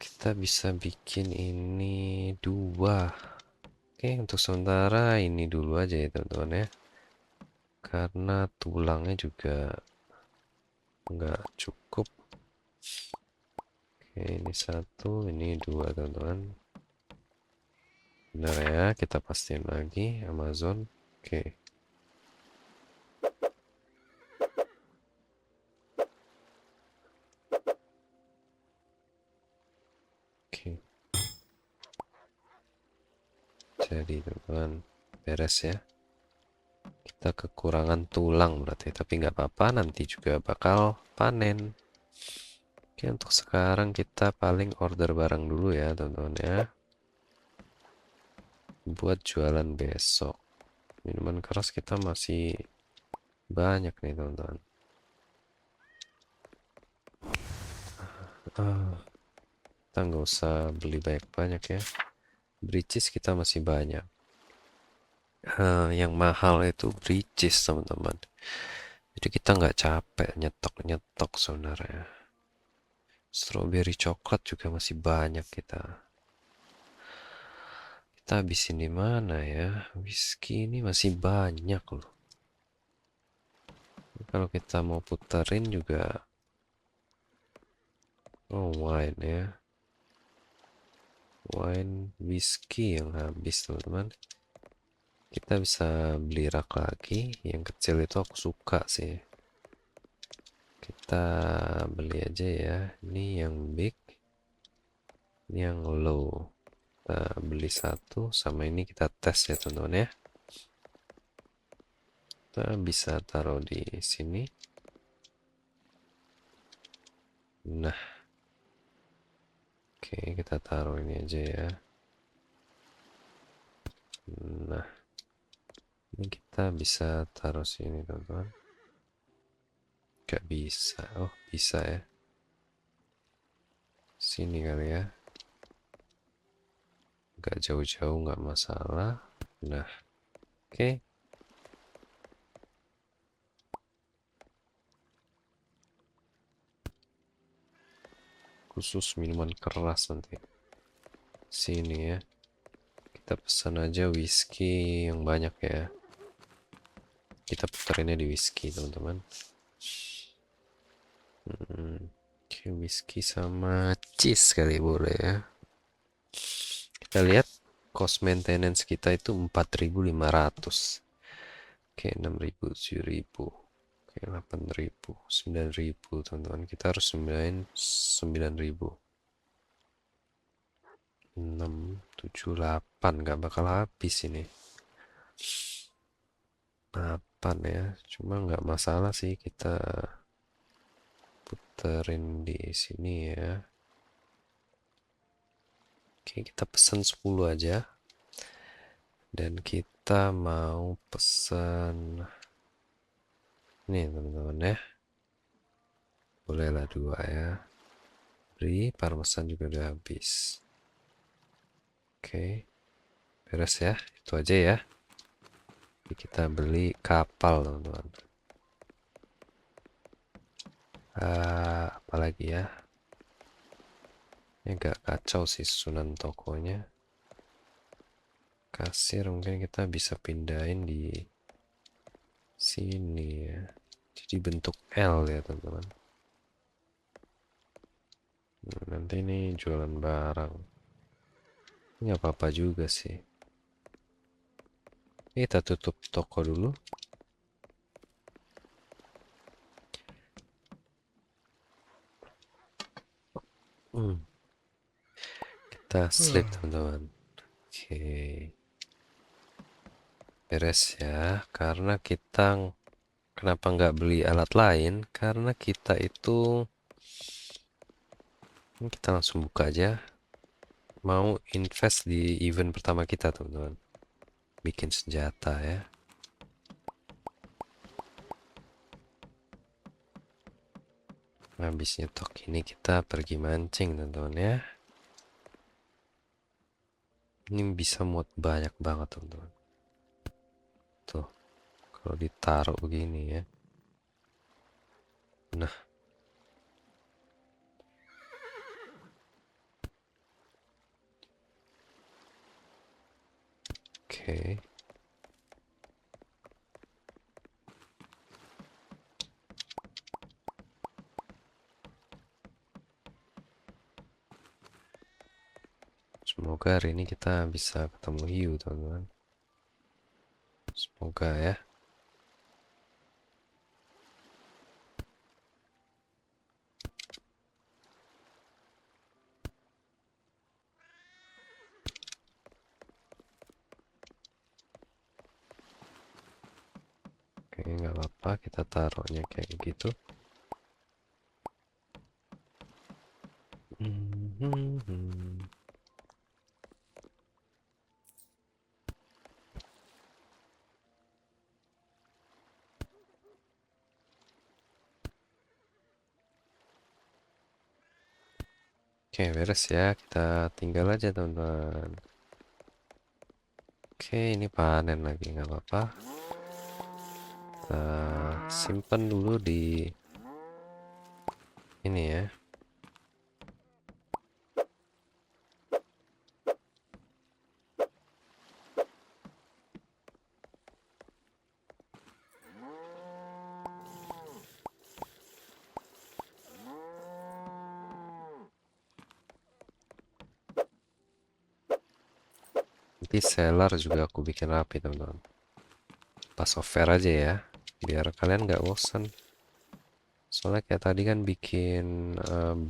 Kita bisa bikin ini 2. Oke, untuk sementara ini dulu aja ya teman-teman ya. Karena tulangnya juga nggak cukup. Oke, ini 1, ini 2 teman-teman. Benar ya, kita pastiin lagi Amazon. Oke. Oke. Jadi teman-teman, beres ya. Kita kekurangan tulang berarti, tapi nggak apa-apa, nanti juga bakal panen. Oke, untuk sekarang kita paling order barang dulu ya teman-teman ya. Buat jualan besok. Minuman keras kita masih banyak nih teman-teman. Kita nggak usah beli banyak-banyak ya. Bridges kita masih banyak. Yang mahal itu bridges teman-teman. Jadi kita nggak capek nyetok-nyetok sebenarnya. Strawberry coklat juga masih banyak kita. Kita habisin di mana ya? Whisky ini masih banyak loh. Kalau kita mau puterin juga, oh wine ya. Wine whisky yang habis teman-teman. Kita bisa beli rak lagi. Yang kecil itu aku suka sih. Kita beli aja ya. Ini yang big, ini yang low. Kita beli satu, sama ini kita tes ya teman-teman ya. Kita bisa taruh di sini. Nah, oke, kita taruh ini aja ya. Nah, ini kita bisa taruh sini teman-teman. Gak bisa. Oh, bisa ya. Sini kali ya. Gak jauh-jauh, nggak masalah. Nah, oke. Khusus minuman keras nanti. Sini ya. Kita pesan aja whisky yang banyak ya. Kita puterinnya di whisky teman-teman. Oke, whisky sama cheese kali boleh ya. Kita lihat cost maintenance kita itu 4.500. Oke, 6.000, 7.000. Oke, 8.000, 9.000 teman-teman. Kita harus 9.000. 6, 7, 8. Nggak bakal habis ini. 8 ya. Cuma nggak masalah sih, kita puterin di sini ya. Oke, kita pesen 10 aja. Dan kita mau pesan ini teman-teman ya. Bolehlah 2 ya. Beri parmesan juga udah habis. Oke. Beres ya. Itu aja ya. Jadi kita beli kapal teman-teman. Apalagi ya. Ini agak kacau sih susunan tokonya. Kasir mungkin kita bisa pindahin di sini ya. Jadi bentuk L ya teman-teman. Nanti ini jualan barang. Ini nggak apa-apa juga sih. Ini kita tutup toko dulu. Kita sleep teman-teman. Oke. Beres ya. Karena kita kenapa nggak beli alat lain? Karena kita itu ini kita langsung buka aja. Mau invest di event pertama kita teman-teman. Bikin senjata ya. Habis nyetok ini kita pergi mancing teman-teman ya. Ini bisa muat banyak banget teman-teman. Tuh, kalau ditaruh begini ya. Nah, oke. Semoga hari ini kita bisa ketemu hiu teman-teman. Semoga ya. Oke, nggak apa-apa, kita taruhnya kayak gitu. Oke, beres ya. Kita tinggal aja, teman-teman. Oke, ini panen lagi, nggak apa-apa. Kita simpan dulu di ini ya. Nanti seller juga aku bikin rapi, teman-teman. Pas offer aja ya, biar kalian nggak bosan. Soalnya kayak tadi kan bikin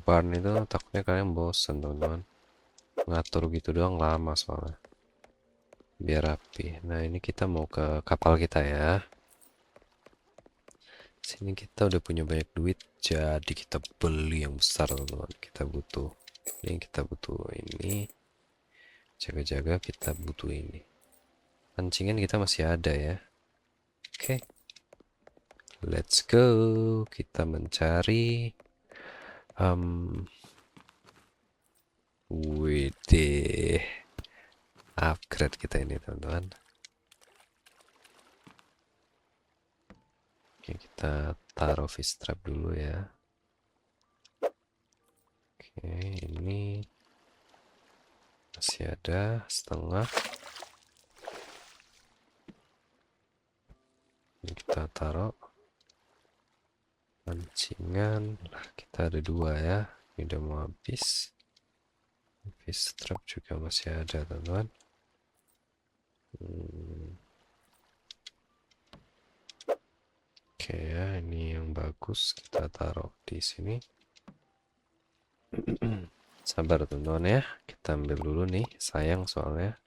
barn itu takutnya kalian bosan, teman-teman. Ngatur gitu doang lama soalnya. Biar rapi. Nah, ini kita mau ke kapal kita ya. Sini kita udah punya banyak duit, jadi kita beli yang besar, teman-teman. Kita butuh ini, kita butuh ini. Jaga-jaga kita butuh ini. Pancingan kita masih ada ya. Oke, let's go. Kita mencari wede upgrade kita ini, teman-teman. Oke, kita taruh fish trap dulu ya. Oke, ini masih ada setengah. Ini kita taruh pancingan. Lah, kita ada dua ya. Ini udah mau habis. Fish trap juga masih ada, teman-teman. Oke ya, ini yang bagus kita taruh di sini. Sabar, teman-teman ya. Kita ambil dulu nih, sayang soalnya.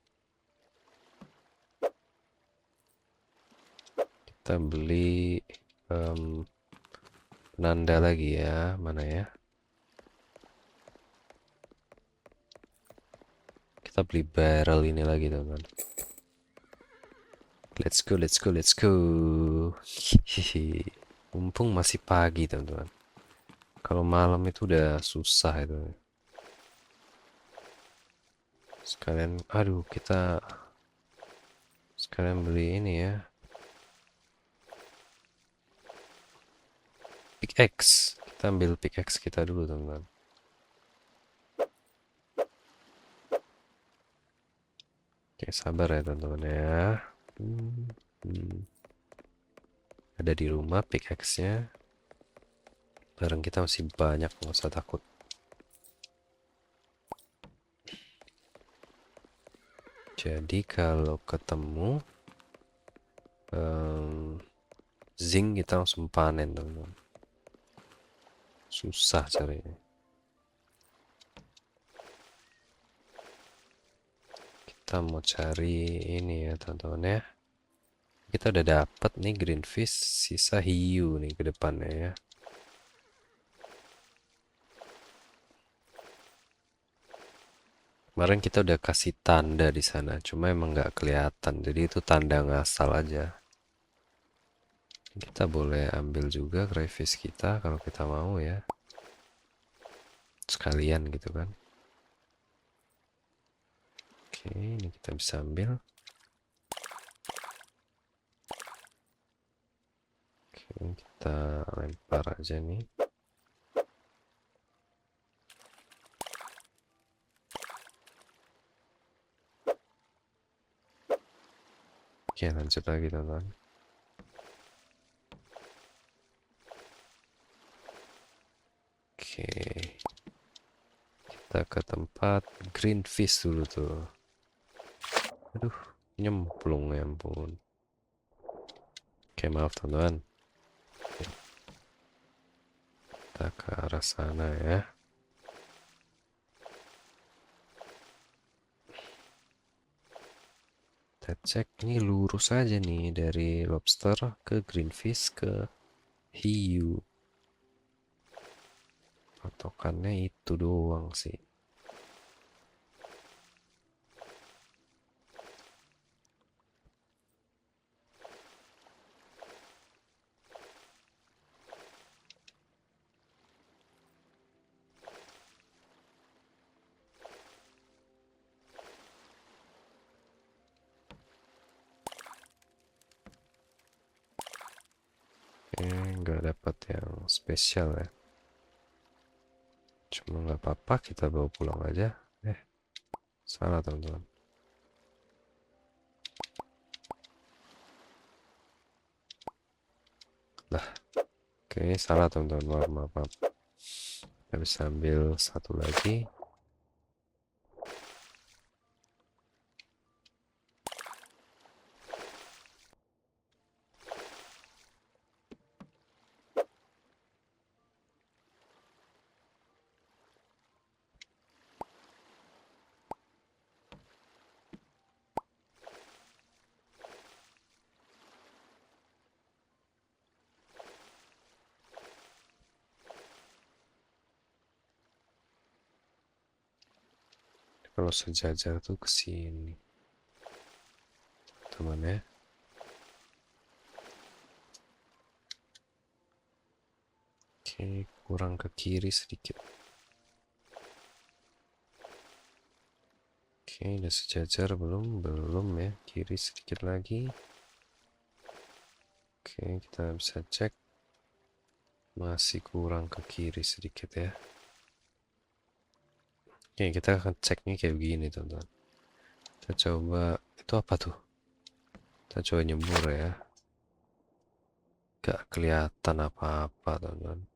Kita beli penanda lagi ya, mana ya? Kita beli barrel ini lagi, teman-teman. Let's go, let's go, let's go. Mumpung masih pagi, teman-teman. Kalau malam itu udah susah itu. Sekalian, aduh, kita sekalian beli ini ya. Pickaxe. Kita ambil pickaxe kita dulu, teman-teman. Oke, sabar ya, teman-teman ya. Hmm, hmm. Ada di rumah pickaxe-nya. Barang kita masih banyak, nggak usah takut. Jadi kalau ketemu zinc kita langsung panen, teman-teman. Susah carinya. Kita mau cari ini ya, teman-teman ya. Kita udah dapat nih green fish, sisa hiu nih ke depannya ya. Kemarin kita udah kasih tanda di sana, cuma emang nggak kelihatan. Jadi itu tanda ngasal aja. Kita boleh ambil juga crayfish kita kalau kita mau ya. Sekalian gitu kan. Oke, ini kita bisa ambil. Oke, kita lempar aja nih. Oke, lanjut lagi, teman-teman. Oke, kita ke tempat green fish dulu tuh. Aduh, nyemplung ya ampun. Oke, maaf, teman-teman. Kita ke arah sana ya. Kita cek ini lurus aja nih dari lobster ke green fish ke hiu. Patokannya itu doang sih. Oke, nggak dapat yang spesial ya. Cuma nggak apa-apa, kita bawa pulang aja. Salah teman-teman. Lah, oke, salah teman-teman. Maaf, maaf, maaf. Kita bisa ambil satu lagi. Kalau sejajar tuh ke sini. Teman ya. Oke, kurang ke kiri sedikit. Oke, udah sejajar belum? Belum ya. Kiri sedikit lagi. Oke, kita bisa cek. Masih kurang ke kiri sedikit ya. Oke, kita akan ceknya kayak begini, teman-teman. Kita coba, itu apa tuh? Kita coba nyembur ya. Gak kelihatan apa-apa, teman-teman.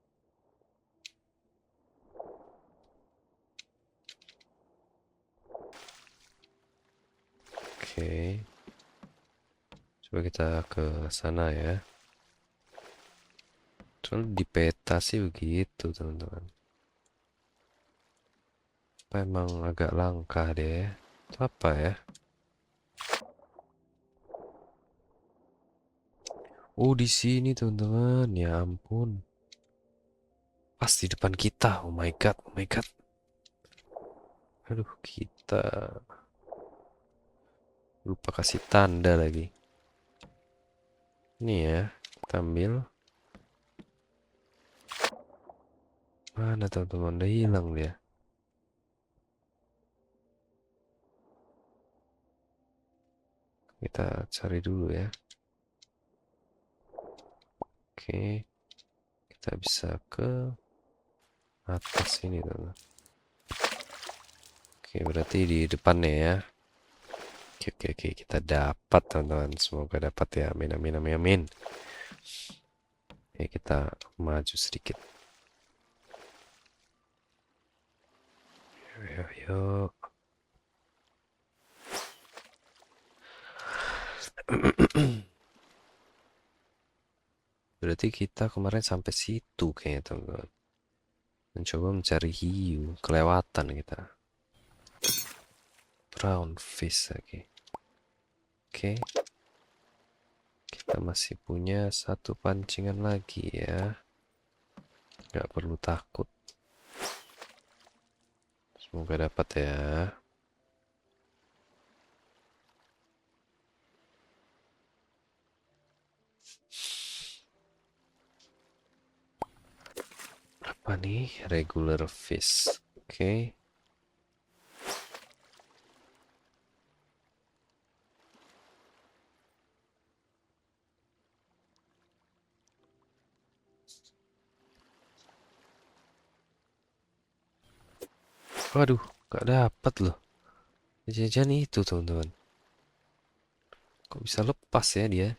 Oke. Coba kita ke sana ya. Soalnya di peta sih begitu, teman-teman. Apa emang agak langka deh. Itu apa ya? Oh, di sini, teman-teman. Ya ampun. Pas di depan kita. Oh my god, oh my god. Aduh, kita lupa kasih tanda lagi. Ini ya, kita ambil. Mana teman-teman? Udah hilang dia. Kita cari dulu ya. Oke, kita bisa ke atas ini, teman. Oke, berarti di depannya ya. Oke, oke, oke. Kita dapat, teman-teman. Semoga dapat ya. Amin, amin, amin, amin. Oke, kita maju sedikit. Yuk, yuk. Berarti kita kemarin sampai situ kayaknya, teman-teman. Mencoba mencari hiu. Kelewatan kita. Brown fish lagi. Oke. Kita masih punya satu pancingan lagi ya. Nggak perlu takut. Semoga dapat ya. Apa nih? Regular fish. Oke. Waduh, nggak dapat loh. Jajan itu, teman-teman. Kok bisa lepas ya dia?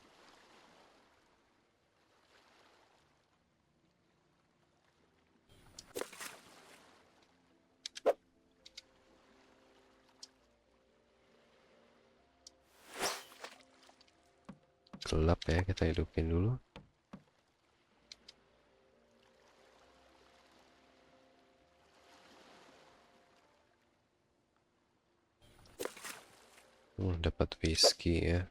Gelap ya, kita hidupin dulu. Dapat whiskey ya.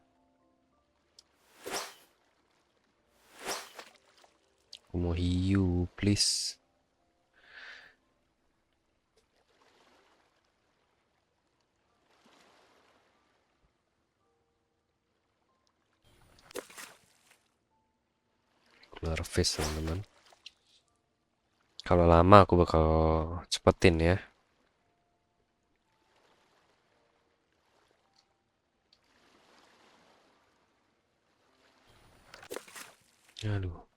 Aku mau hiu, please. Regular fish, teman-teman. Kalau lama aku bakal cepetin ya. Aduh.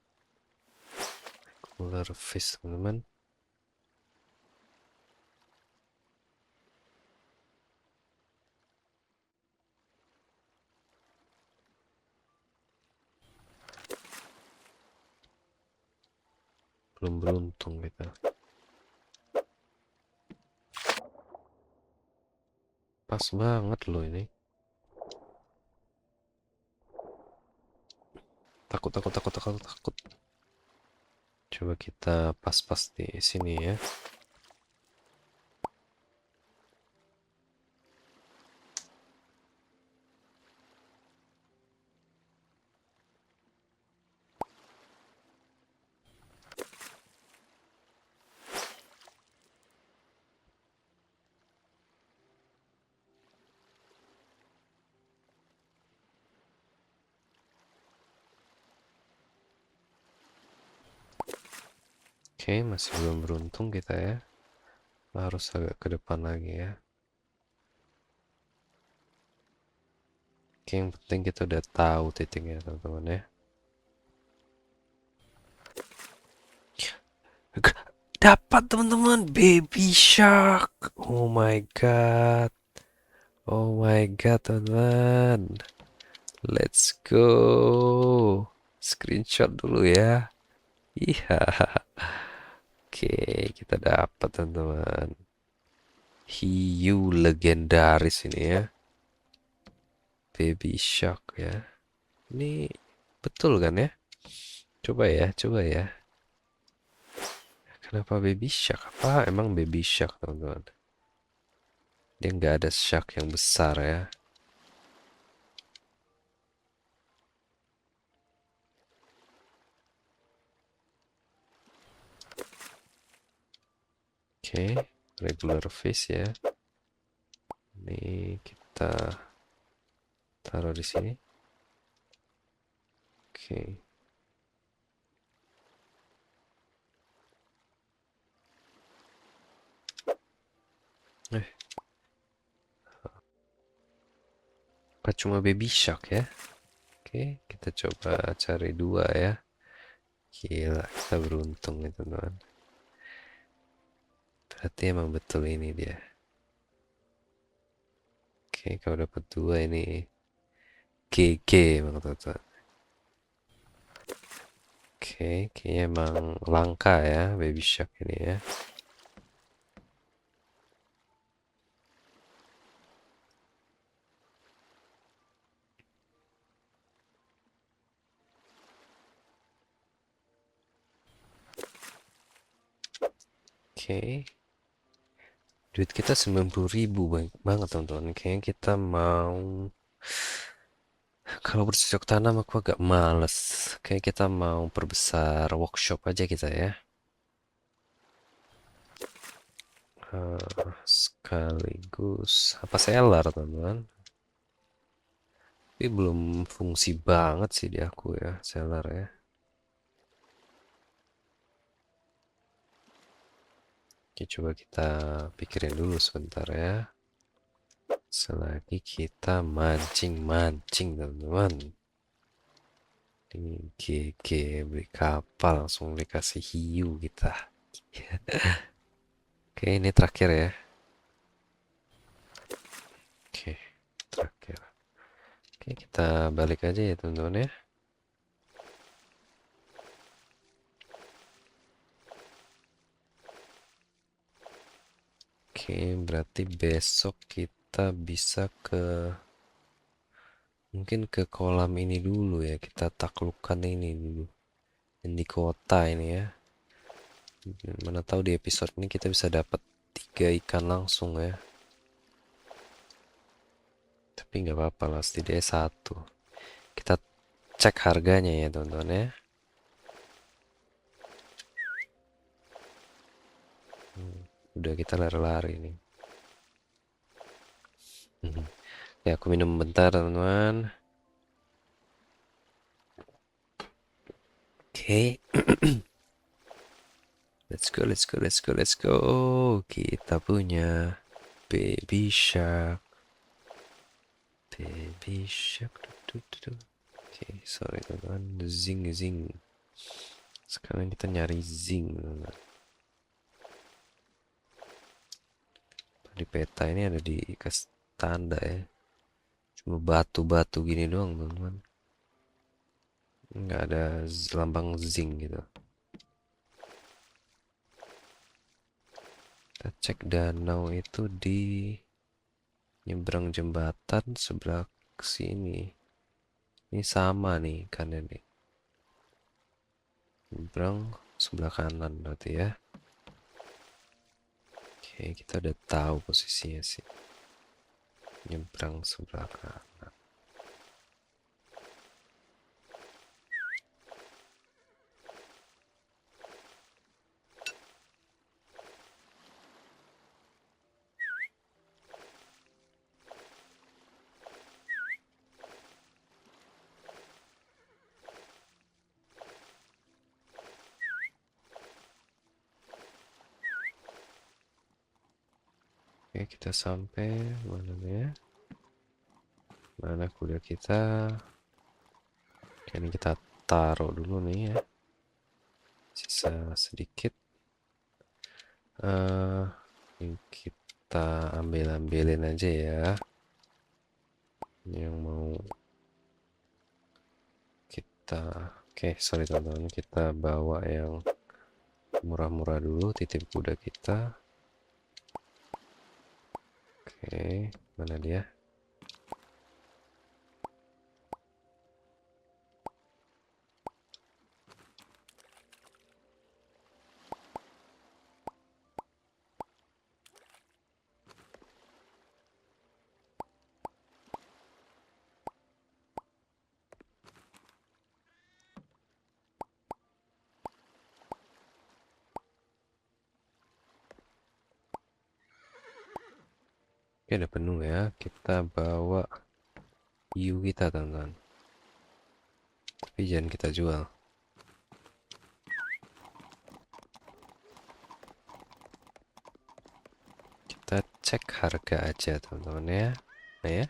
Regular fish, teman-teman. Belum beruntung kita. Pas banget loh ini. Takut. Coba kita pas-pas di sini ya. Oke, masih belum beruntung kita ya. Harus agak ke depan lagi ya. Oke, yang penting kita udah tahu titiknya teman-teman ya. Dapat teman-teman, baby shark. Oh my god. Oh my god teman-teman. Let's go. Screenshot dulu ya. Iya. Oke, kita dapat teman-teman. Hiu legendaris ini ya. Baby shark ya. Ini betul kan ya? Coba ya. Kenapa baby shark? Apa emang baby shark teman-teman? Dia nggak ada shark yang besar ya. Oke, regular fish ya. Ini kita taruh di sini. Oke. Eh, apa cuma baby shark ya? Oke, kita coba cari dua ya. Gila, kita beruntung nih teman-teman. Berarti emang betul ini dia. Oke, kalau dapat dua ini GG emang teman-teman. Oke, kayaknya emang langka ya baby shark ini ya. Oke, duit kita 90.000, banyak banget teman-teman. Kayaknya kita mau, kalau bercocok tanam aku agak males. Kayak kita mau perbesar workshop aja kita ya. Sekaligus apa seller teman-teman. Tapi belum fungsi banget sih di aku ya seller ya. Oke, coba kita pikirin dulu sebentar ya. Selagi kita mancing-mancing teman-teman. Ini GG, beli kapal langsung dikasih hiu kita. Oke, ini terakhir ya. Oke, terakhir. Oke, kita balik aja ya teman-teman ya. Oke, berarti besok kita bisa mungkin ke kolam ini dulu ya. Kita taklukkan ini dulu. Yang di kota ini ya. Mana tahu di episode ini kita bisa dapat 3 ikan langsung ya. Tapi nggak apa-apa lah, setidaknya satu. Kita cek harganya ya teman-teman ya. Udah kita lari-lari nih. Ya aku minum bentar teman-teman. Oke. Let's go. Kita punya baby shark. Baby shark. Oke, sorry teman-teman. Zing. Sekarang kita nyari zinc. Di peta ini ada di tanda ya. Cuma batu-batu gini doang, teman-teman. Nggak ada lambang zinc gitu. Kita cek danau itu di nyebrang jembatan sebelah sini. Ini sama nih kan ini. Nyebrang sebelah kanan berarti ya. Oke, kita udah tahu posisinya sih. Nyebrang sebelah kanan. Oke, kita sampai mana ya? Mana kuda kita? Oke, ini kita taruh dulu nih ya. Sisa sedikit. Ini kita ambil-ambilin aja ya. Yang mau kita, oke, sorry teman-teman, kita bawa yang murah-murah dulu, titip kuda kita. Oke, mana dia? Oke, udah penuh ya. Kita bawa hiu kita, teman-teman. Tapi jangan kita jual. Kita cek harga aja, teman-teman ya. Nah ya.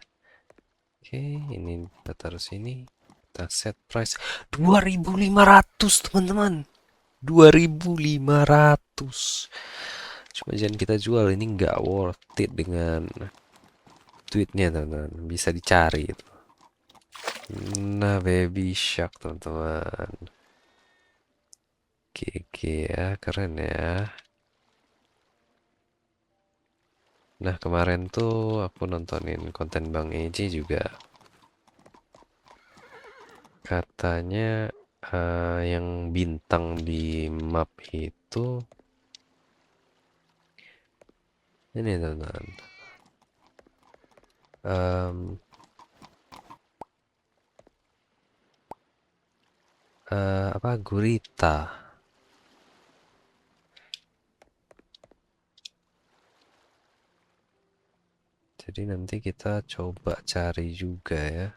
Oke, ini kita taruh sini. Kita set price 2.500, teman-teman. 2.500. Cuma jangan kita jual, ini nggak worth it dengan tweetnya, teman-teman. Bisa dicari itu. Nah, baby shark, teman-teman. Oke ya, keren ya. Nah, kemarin tuh aku nontonin konten Bang Eji juga. Katanya yang bintang di map itu ini, teman-teman. Em, apa, gurita. Jadi nanti kita coba cari juga ya.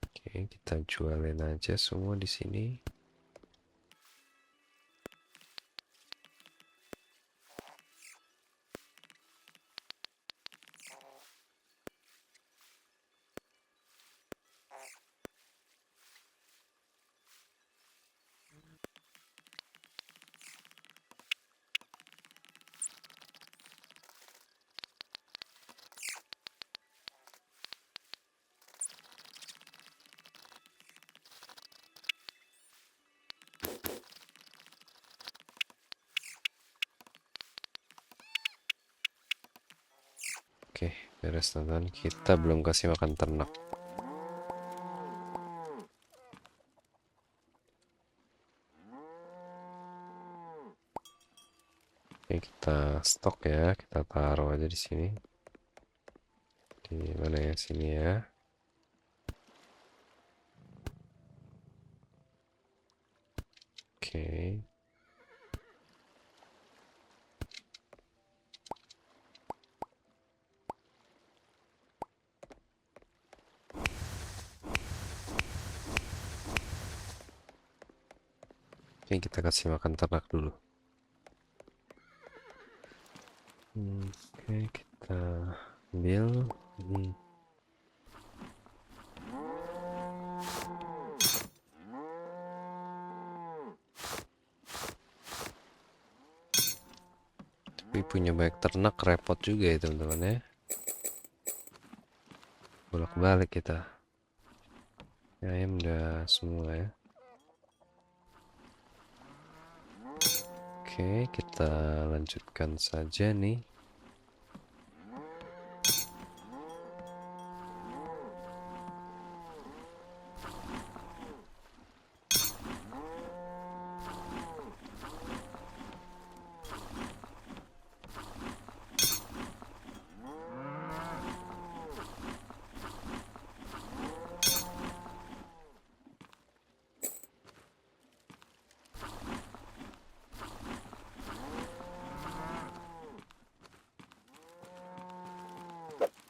Oke, kita jualin aja semua di sini. Oke, beres, teman-teman. Kita belum kasih makan ternak. Oke, kita stok ya. Kita taruh aja di sini. Di mana ya? Sini ya. Oke. Oke, kita kasih makan ternak dulu. Oke, kita ambil. Tapi punya banyak ternak repot juga ya teman-teman ya. Bolak-balik kita. Ayam udah semua ya. Oke, kita lanjutkan saja nih.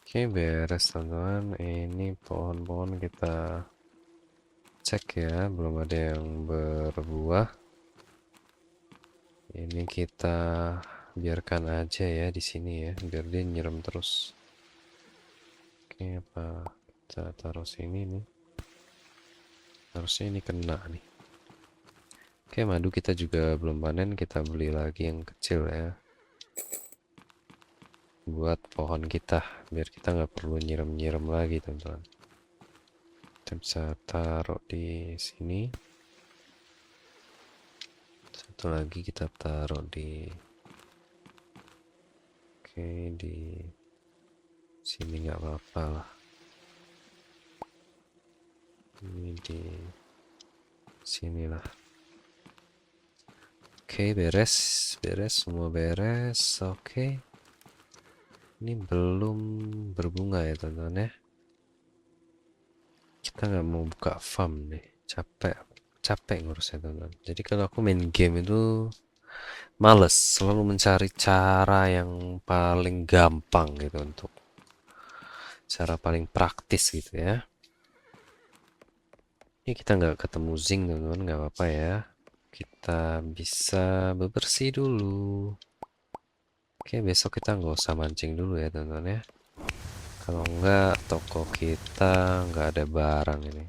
Oke, beres teman-teman. Ini pohon-pohon kita cek ya, belum ada yang berbuah. Ini kita biarkan aja ya di sini ya, biar dia nyiram terus. Oke, apa kita taruh sini nih? Harusnya ini kena nih. Oke, madu kita juga belum panen, kita beli lagi yang kecil ya. Buat pohon kita, biar kita nggak perlu nyiram-nyiram lagi teman-teman. Kita bisa taruh di sini. Satu lagi kita taruh di, oke, di sini nggak apa-apa lah. Ini di sinilah. Oke, beres, beres, semua beres. Oke, ini belum berbunga ya teman-teman ya. Kita nggak mau buka farm nih, capek ngurusnya teman-teman. Jadi kalau aku main game itu males, selalu mencari cara yang paling gampang gitu, untuk cara paling praktis gitu ya. Ini kita nggak ketemu zinc teman-teman, nggak apa-apa ya. Kita bisa bebersih dulu. Oke, besok kita nggak usah mancing dulu ya teman-teman ya. Kalau nggak, toko kita nggak ada barang ini.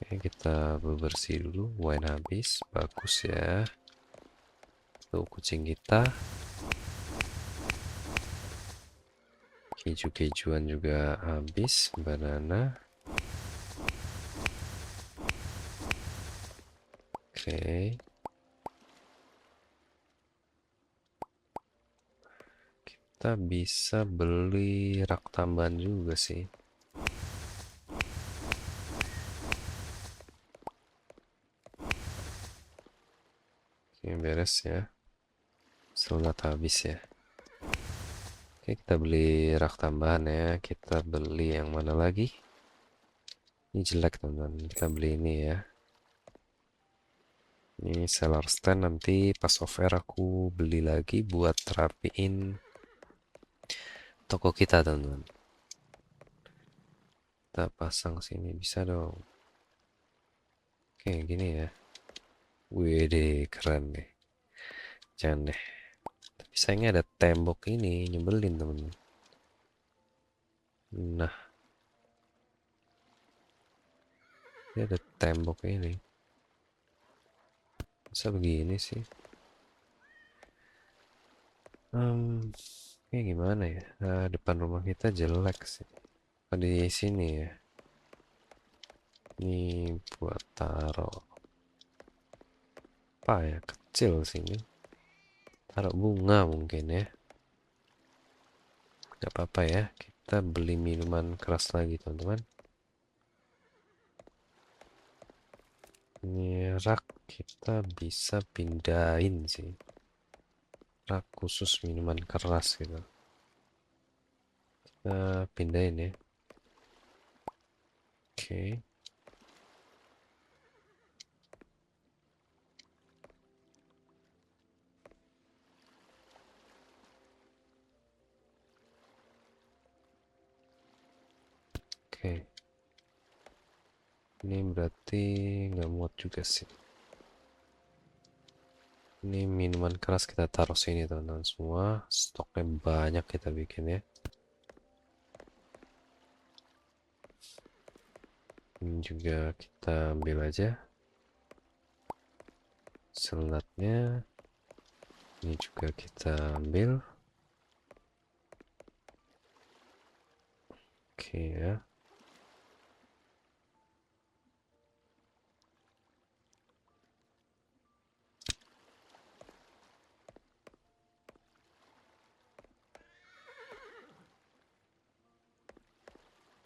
Oke, kita bebersih dulu. Wine habis, bagus ya. Tuh kucing kita. Keju-kejuan juga habis, banana. Oke. Kita bisa beli rak tambahan juga sih. Oke, beres ya. Selat habis ya. Oke, kita beli rak tambahan ya. Kita beli yang mana lagi? Ini jelek teman-teman. Kita beli ini ya. Ini seller stand, nanti pas offer aku beli lagi buat rapiin toko kita teman-teman. Kita pasang sini, bisa dong. Oke, gini ya. Wih deh, keren deh. Jangan deh. Tapi sayangnya ada tembok ini, nyebelin teman-teman. Nah, ini ada tembok ini. Bisa begini sih? Kayak gimana ya? Depan rumah kita jelek sih. Apa di sini ya? Ini buat taruh apa ya? Kecil sini. Taruh bunga mungkin ya. Gak apa-apa ya. Kita beli minuman keras lagi teman-teman. Ini rak kita bisa pindahin sih. Rak khusus minuman keras gitu. Kita pindahin ya. Oke. Oke. Ini berarti nggak muat juga sih. Ini minuman keras kita taruh sini teman-teman semua. Stoknya banyak kita bikin ya. Ini juga kita ambil aja selatnya. Ini juga kita ambil. Oke ya.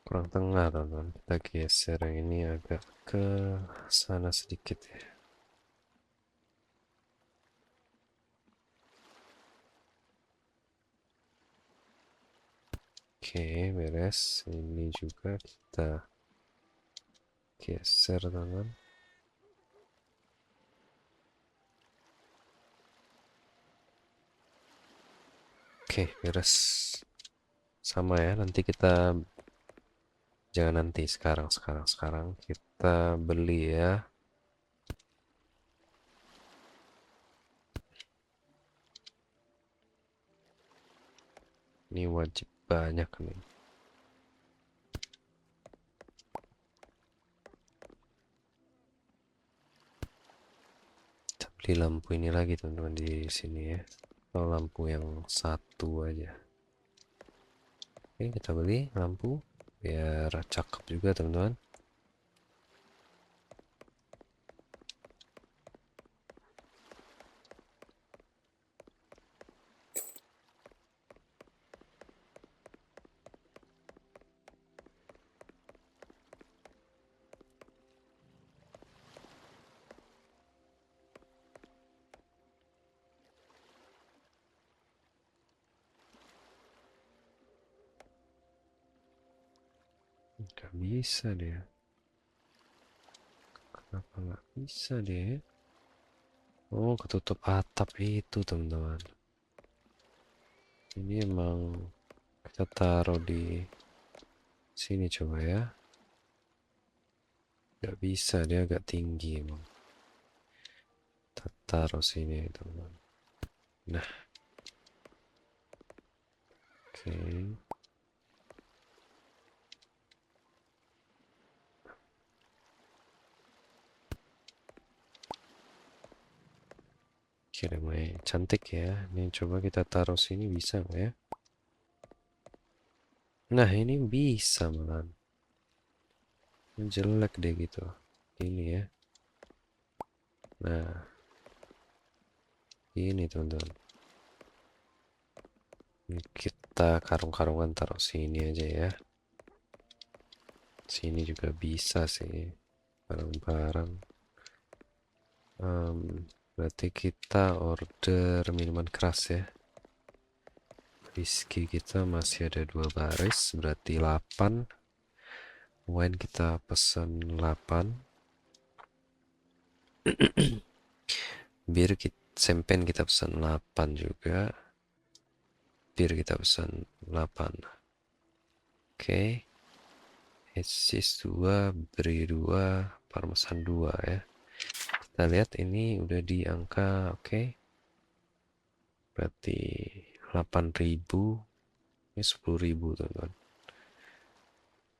Kurang tengah teman-teman. Kita geser yang ini agak ke sana sedikit ya. Oke, beres. Ini juga kita geser teman-teman. Oke, beres. Sama ya, nanti kita jangan nanti sekarang kita beli ya. Ini wajib banyak nih. Kita beli lampu ini lagi teman-teman di sini ya. Kalau lampu yang satu aja. Oke, kita beli lampu biar cakep juga teman-teman. Nggak bisa dia. Kenapa nggak bisa deh? Oh, ketutup atap itu teman-teman. Ini emang kita taruh di sini coba ya. Nggak bisa, dia agak tinggi emang. Kita taruh sini teman-teman. Nah, oke. Oke, lumayan cantik ya. Ini coba kita taruh sini bisa nggak ya? Nah, ini bisa malah. Jelek deh gitu. Ini ya. Nah, ini teman-teman. Ini kita karung-karungan taruh sini aja ya. Sini juga bisa sih. Barang-barang. Berarti kita order minuman keras ya. Whisky kita masih ada 2 baris, berarti 8. Wine kita pesan 8. Bir kita, champagne kita pesan 8 juga. Bir kita pesan 8. Oke. Esis 2, beri 2, parmesan 2 ya. Kita lihat ini udah di angka oke. Berarti 8.000. Ini 10.000 teman-teman.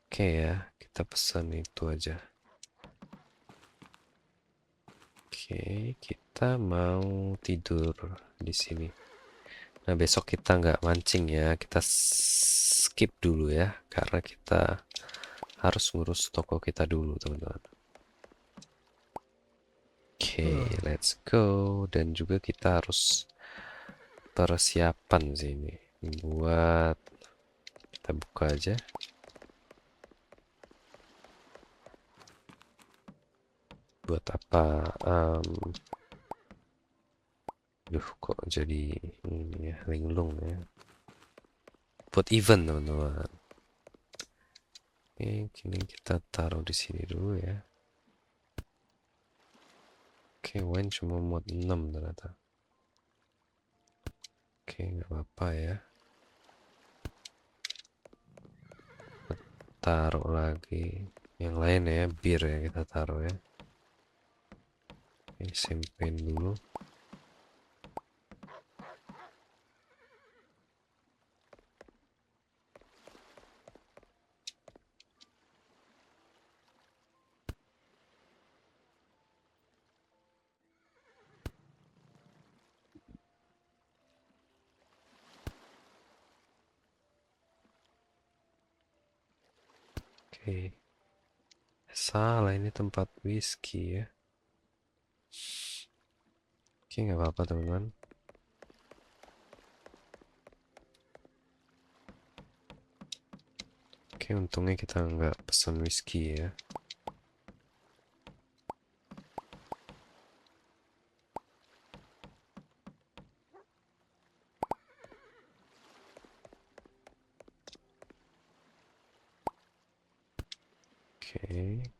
Oke ya, kita pesan itu aja. Oke, kita mau tidur di sini. Nah, besok kita nggak mancing ya, kita skip dulu ya, karena kita harus ngurus toko kita dulu, teman-teman. Oke, let's go. Dan juga kita harus persiapan sini buat kita buka aja. Buat apa? Duh, kok jadi ini ya, linglung ya. Buat event, teman-teman. Oke, kini kita taruh di sini dulu ya. Oke, wine cuma muat 6 ternyata. Oke, nggak apa-apa ya. Taruh lagi. Yang lain ya, bir ya kita taruh ya. Oke, champagne dulu. Salah, ini tempat whisky ya. Oke, nggak apa-apa teman-teman. Oke, untungnya kita nggak pesan whisky ya. Oke.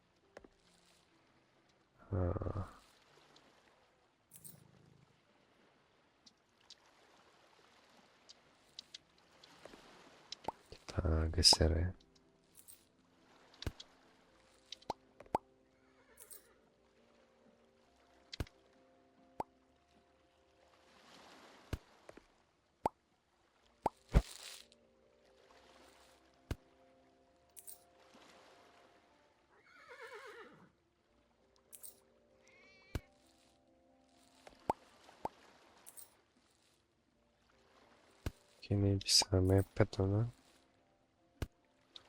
Ah, kita geser ya. Oke, ini bisa mepet teman-teman.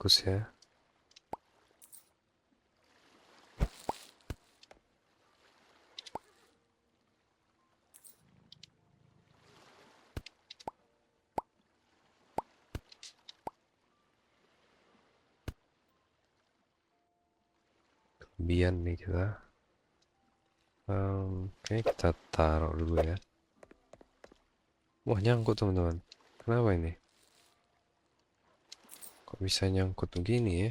Bagus ya. Kelebihan nih kita. Oke, kita taruh dulu ya. Wah, nyangkut teman-teman. Kenapa ini? Kok bisa nyangkut begini ya?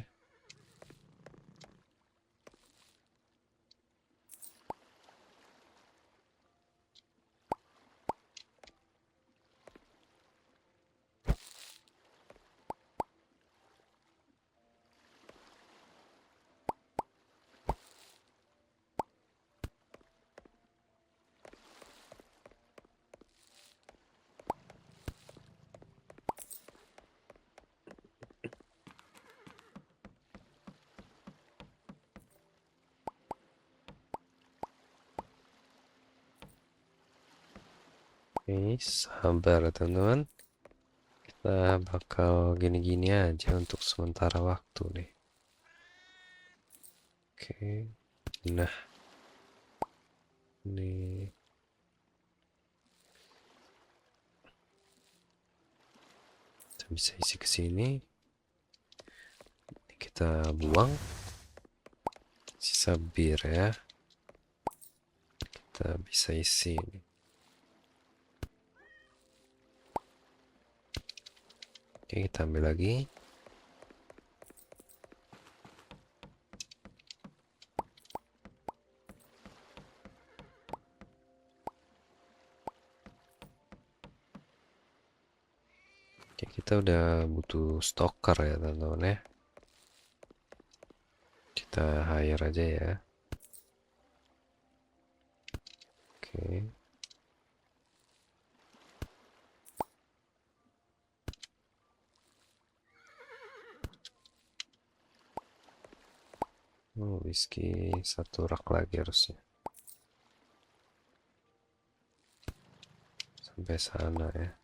Oke, sabar ya teman-teman. Kita bakal gini-gini aja untuk sementara waktu nih. Oke. Nah, ini kita bisa isi ke sini. Ini kita buang. Sisa bir ya. Kita bisa isi ini. Oke, kita ambil lagi. Oke, kita udah butuh stoker ya teman-teman ya. Kita hire aja ya. Oke. Oh, whisky satu rak lagi harusnya. Sampai sana ya.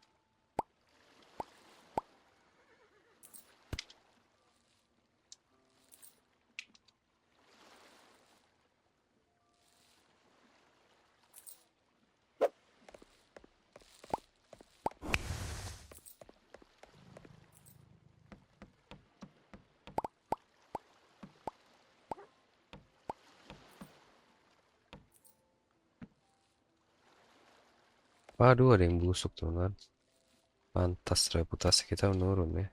Waduh, ada yang busuk teman-teman. Pantas reputasi kita menurun ya.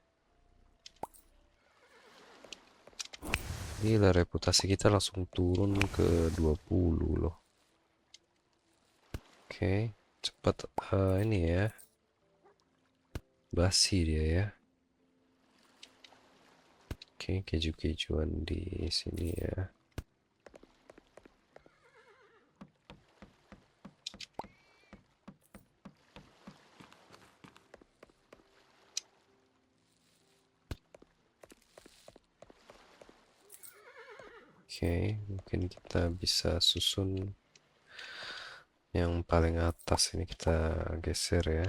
Gila, reputasi kita langsung turun ke 20 loh. Oke, cepat ini ya. Basi dia ya. Oke, keju-kejuan di sini ya. Oke, mungkin kita bisa susun yang paling atas ini kita geser ya.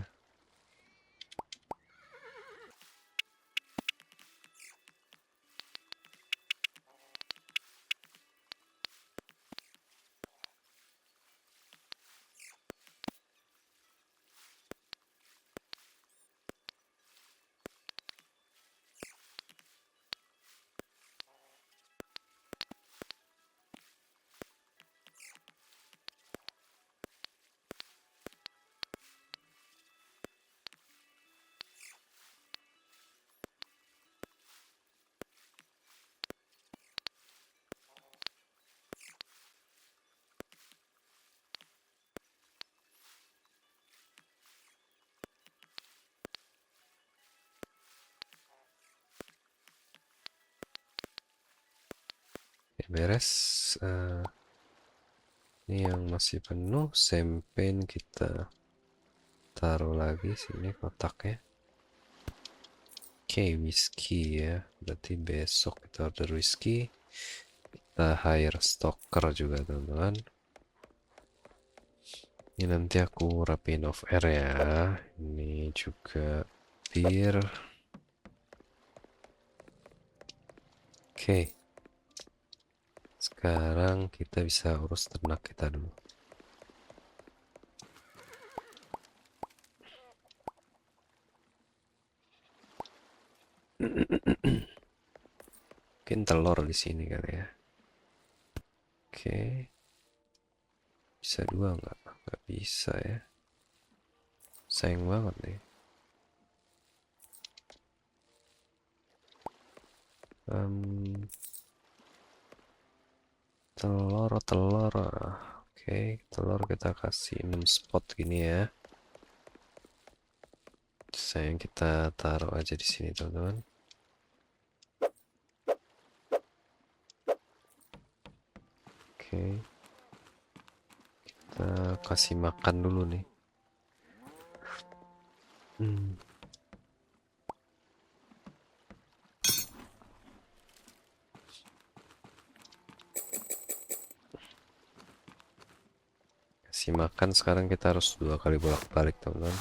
beres. Ini yang masih penuh, champagne kita taruh lagi sini kotaknya. Oke, whiskey ya. Berarti besok kita order whiskey. Kita hire stoker juga teman-teman. Ini nanti aku rapiin off air ya. Ini juga bir. Oke. Sekarang kita bisa urus ternak kita dulu. Mungkin telur di sini kali ya. Oke. Bisa dua nggak? Nggak bisa ya. Sayang banget nih. Telur. Oke, telur kita kasih 6 spot gini ya. Sayang kita taruh aja di sini teman-teman. Oke. Kita kasih makan dulu nih. Kasih makan, sekarang kita harus 2 kali bolak-balik teman-teman.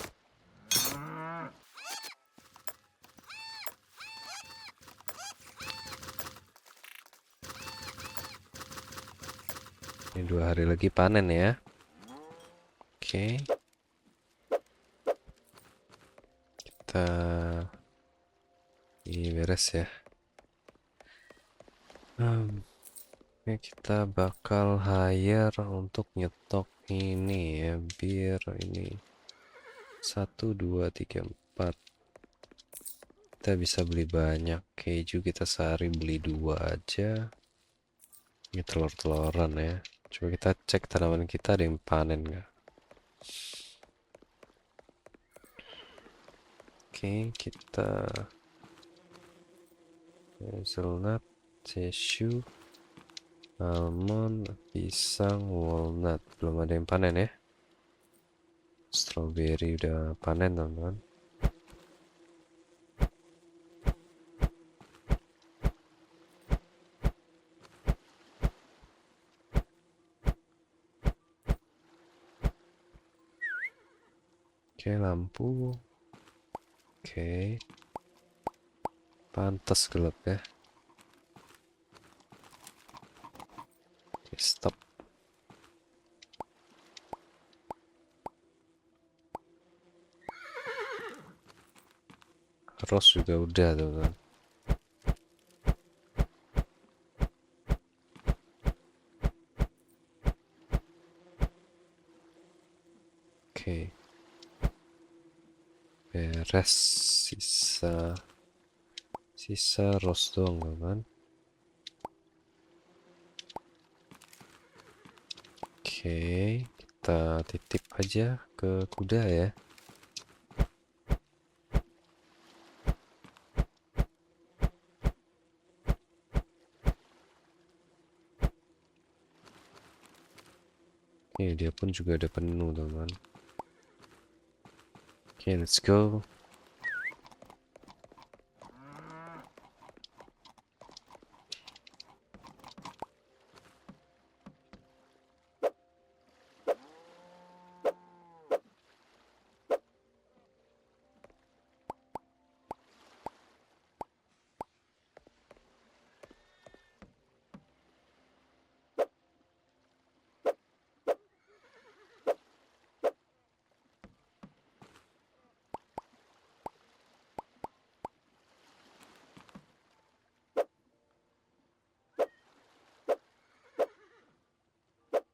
Ini 2 hari lagi panen ya. Oke. Kita ini beres ya. Ini kita bakal hire untuk nyetok ini ya, bir ini 1, 2, 3, 4. Kita bisa beli banyak keju, kita sehari beli 2 aja. Ini telur-teloran ya. Coba kita cek tanaman kita ada yang panen nggak. Oke, kita hazelnut, cashew, almond, pisang, walnut. Belum ada yang panen ya. Strawberry udah panen teman-teman. Oke, lampu. Oke. Pantas gelap ya. Oke, stop. Rose juga udah teman-teman. Oke. Beres, sisa rose doang teman-teman. Oke, kita titip aja ke kuda ya. Oke, dia pun juga udah penuh teman-teman. Oke, let's go.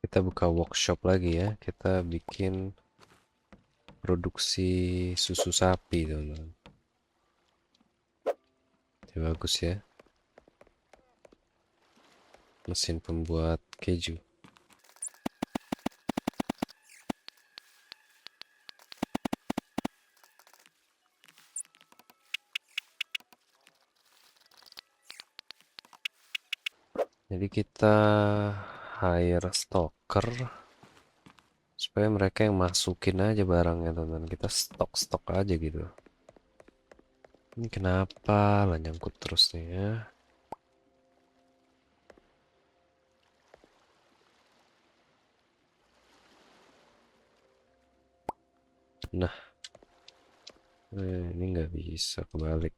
Kita buka workshop lagi ya. Kita bikin produksi susu sapi teman-teman. Ya, bagus ya. Mesin pembuat keju. Jadi kita hire stoker supaya mereka yang masukin aja barangnya, teman-teman. Kita stok aja gitu. Ini kenapa lah nyangkut terus nih ya? Nah, ini nggak bisa kebalik.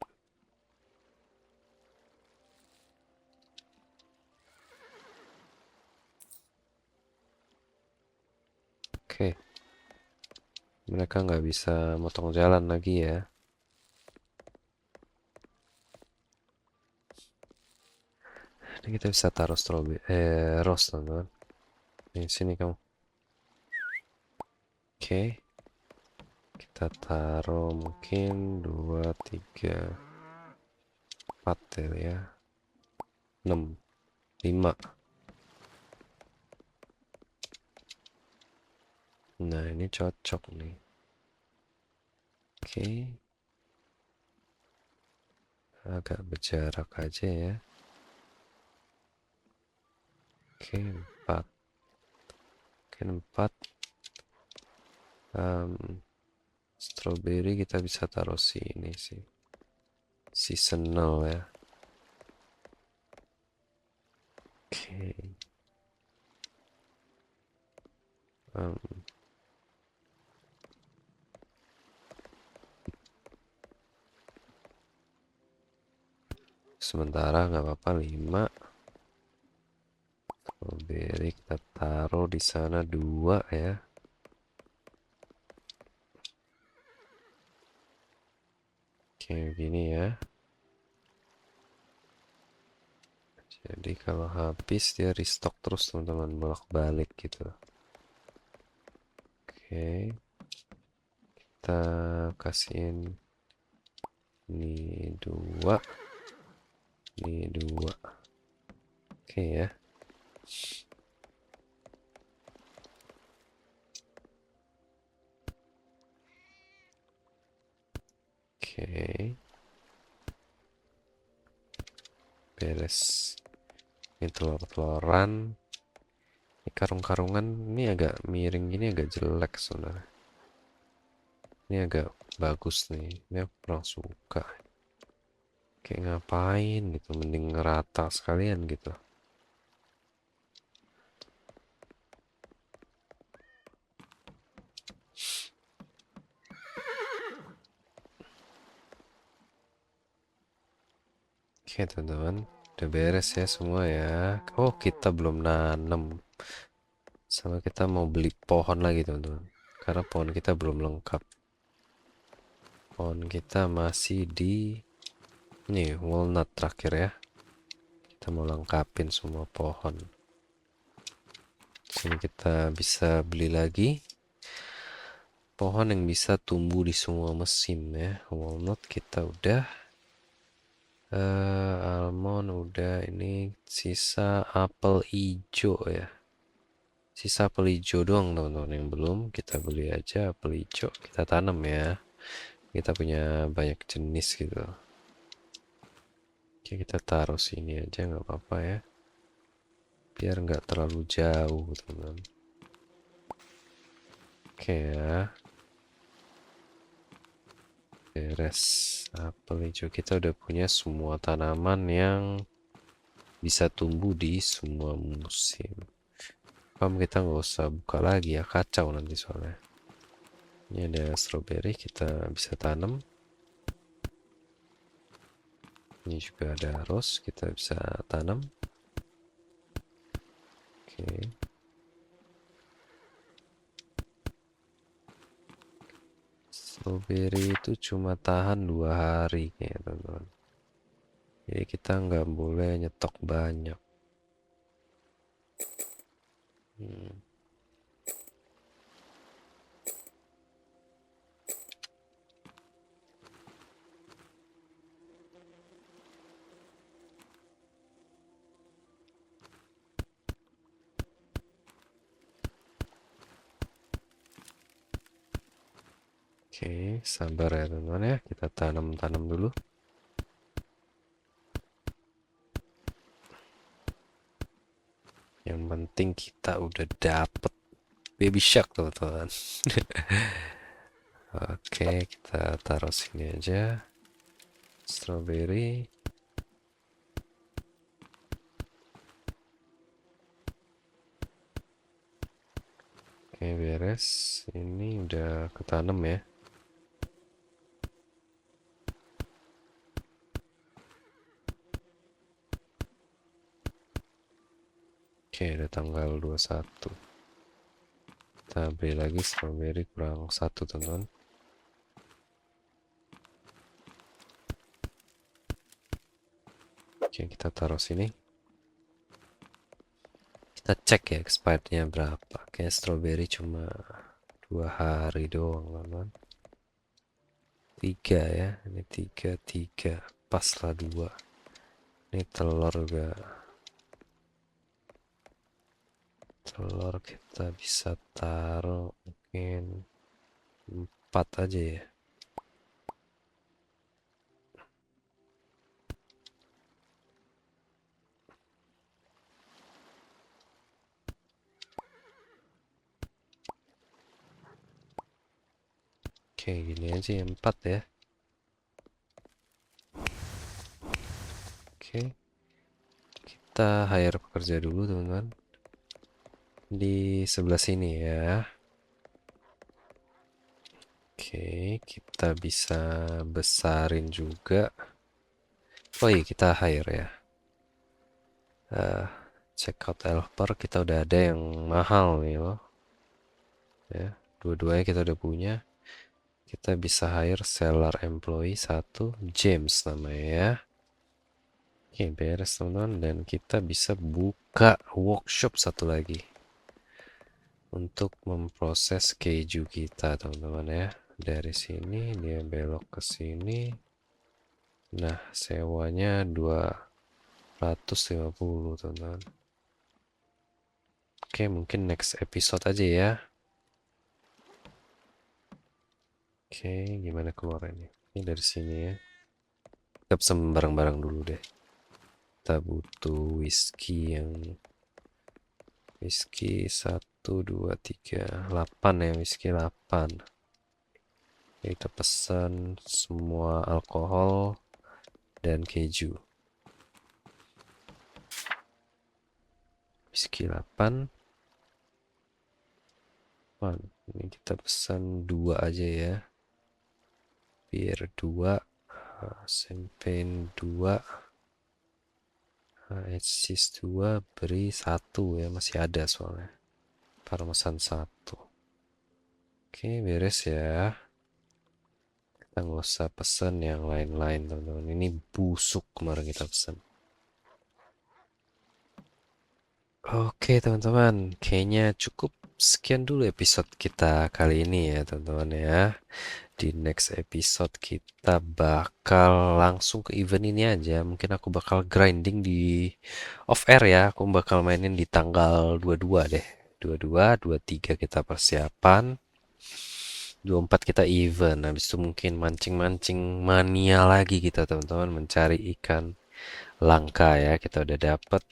Oke, mereka nggak bisa motong jalan lagi ya. Ini kita bisa taruh strawberry, rose, teman-teman. Di sini kamu. Oke, kita taruh mungkin 2, 3, 4 ya. 6, 5. Nah, ini cocok nih. Oke, agak berjarak aja ya. Oke, 4. Oke, 4. Strawberry kita bisa taruh sini sih. Seasonal ya. Oke. Sementara nggak apa-apa 5. Strawberry kita taruh di sana 2 ya. Oke, gini ya. Jadi kalau habis dia restock terus, teman-teman, bolak-balik gitu. Oke, kita kasihin ini 2, ini 2. Oke ya. Oke, beres. Ini telur-teloran. Ini karung-karungan, ini agak miring gini, agak jelek sebenarnya. Ini agak bagus nih, ini aku kurang suka. Kayak ngapain gitu, mending rata sekalian gitu. Oke teman-teman, udah beres ya semua ya. Oh, kita belum nanam. Sama kita mau beli pohon lagi teman-teman, karena pohon kita belum lengkap. Pohon kita masih di ini walnut terakhir ya. Kita mau lengkapin semua pohon. Sini kita bisa beli lagi pohon yang bisa tumbuh di semua musim ya. Walnut kita udah, almond udah, ini sisa apel hijau ya. Sisa apel hijau doang teman-teman yang belum. Kita beli aja apel hijau, kita tanam ya. Kita punya banyak jenis gitu. Oke, kita taruh sini aja nggak apa-apa ya. Biar nggak terlalu jauh teman-teman. Oke ya. Beres. Apel hijau kita udah punya semua tanaman yang bisa tumbuh di semua musim. Kita nggak usah buka lagi ya, kacau nanti soalnya. Ini ada strawberry, kita bisa tanam. Ini juga ada rose, kita bisa tanam. Oke. Strawberry itu cuma tahan 2 hari kayaknya teman-teman. Jadi kita nggak boleh nyetok banyak. Oke, sabar ya teman-teman ya. Kita tanam-tanam dulu. Yang penting kita udah dapet baby shark, teman-teman. Oke, kita taruh sini aja. Strawberry. Oke, beres. Ini udah ketanam ya. Oke, udah tanggal 21. Kita beli lagi strawberry kurang 1, teman-teman. Oke, kita taruh sini. Kita cek ya expirednya berapa. Kayak strawberry cuma 2 hari doang, teman-teman. 3 ya. Ini 3. Pas lah 2. Ini telur juga. Telur kita bisa taruh mungkin 4 aja ya. Oke, gini aja ya, 4 ya. Oke, kita hire pekerja dulu, teman-teman. Di sebelah sini ya. Oke, kita bisa besarin juga. Oh iya, kita hire ya. Checkout helper kita udah ada yang mahal nih loh. Ya, dua-duanya kita udah punya. Kita bisa hire seller employee 1, James namanya ya. Oke, beres teman-teman. Dan kita bisa buka workshop 1 lagi untuk memproses keju kita, teman-teman ya. Dari sini dia belok ke sini. Nah, sewanya 250, teman-teman. Oke, mungkin next episode aja ya. Oke, gimana keluarannya? Ini dari sini ya. Kita pesen barang-barang dulu deh. Kita butuh whisky 1, 2, 3, 8 ya, whisky 8. Kita pesan semua alkohol dan keju. Whisky 8. Ini kita pesan 2 aja ya. Bir 2, champagne 2, cheese 2, beri 1 ya, masih ada soalnya. Parmesan 1. Oke, beres ya. Kita nggak usah pesen yang lain-lain, teman-teman. Ini busuk kemarin kita pesen. Oke, teman-teman. Kayaknya cukup sekian dulu episode kita kali ini ya, teman-teman ya. Di next episode kita bakal langsung ke event ini aja. Mungkin aku bakal grinding di off air ya. Aku bakal mainin di tanggal 22 deh. 22, 23 kita persiapan. 24 kita event. Habis itu mungkin mancing-mancing mania lagi kita, teman-teman, mencari ikan langka ya. Kita udah dapet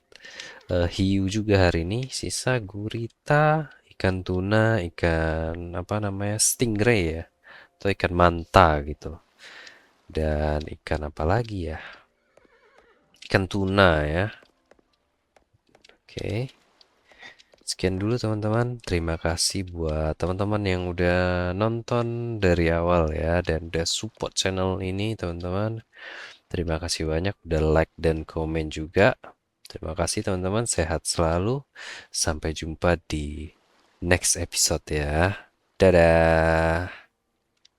hiu juga hari ini. Sisa gurita, ikan tuna, ikan apa namanya, stingray ya, atau ikan manta gitu. Dan ikan apa lagi ya? Ikan tuna ya. Oke. Sekian dulu teman-teman. Terima kasih buat teman-teman yang udah nonton dari awal ya dan udah support channel ini, teman-teman. Terima kasih banyak udah like dan komen juga. Terima kasih teman-teman. Sehat selalu. Sampai jumpa di next episode ya. Dadah.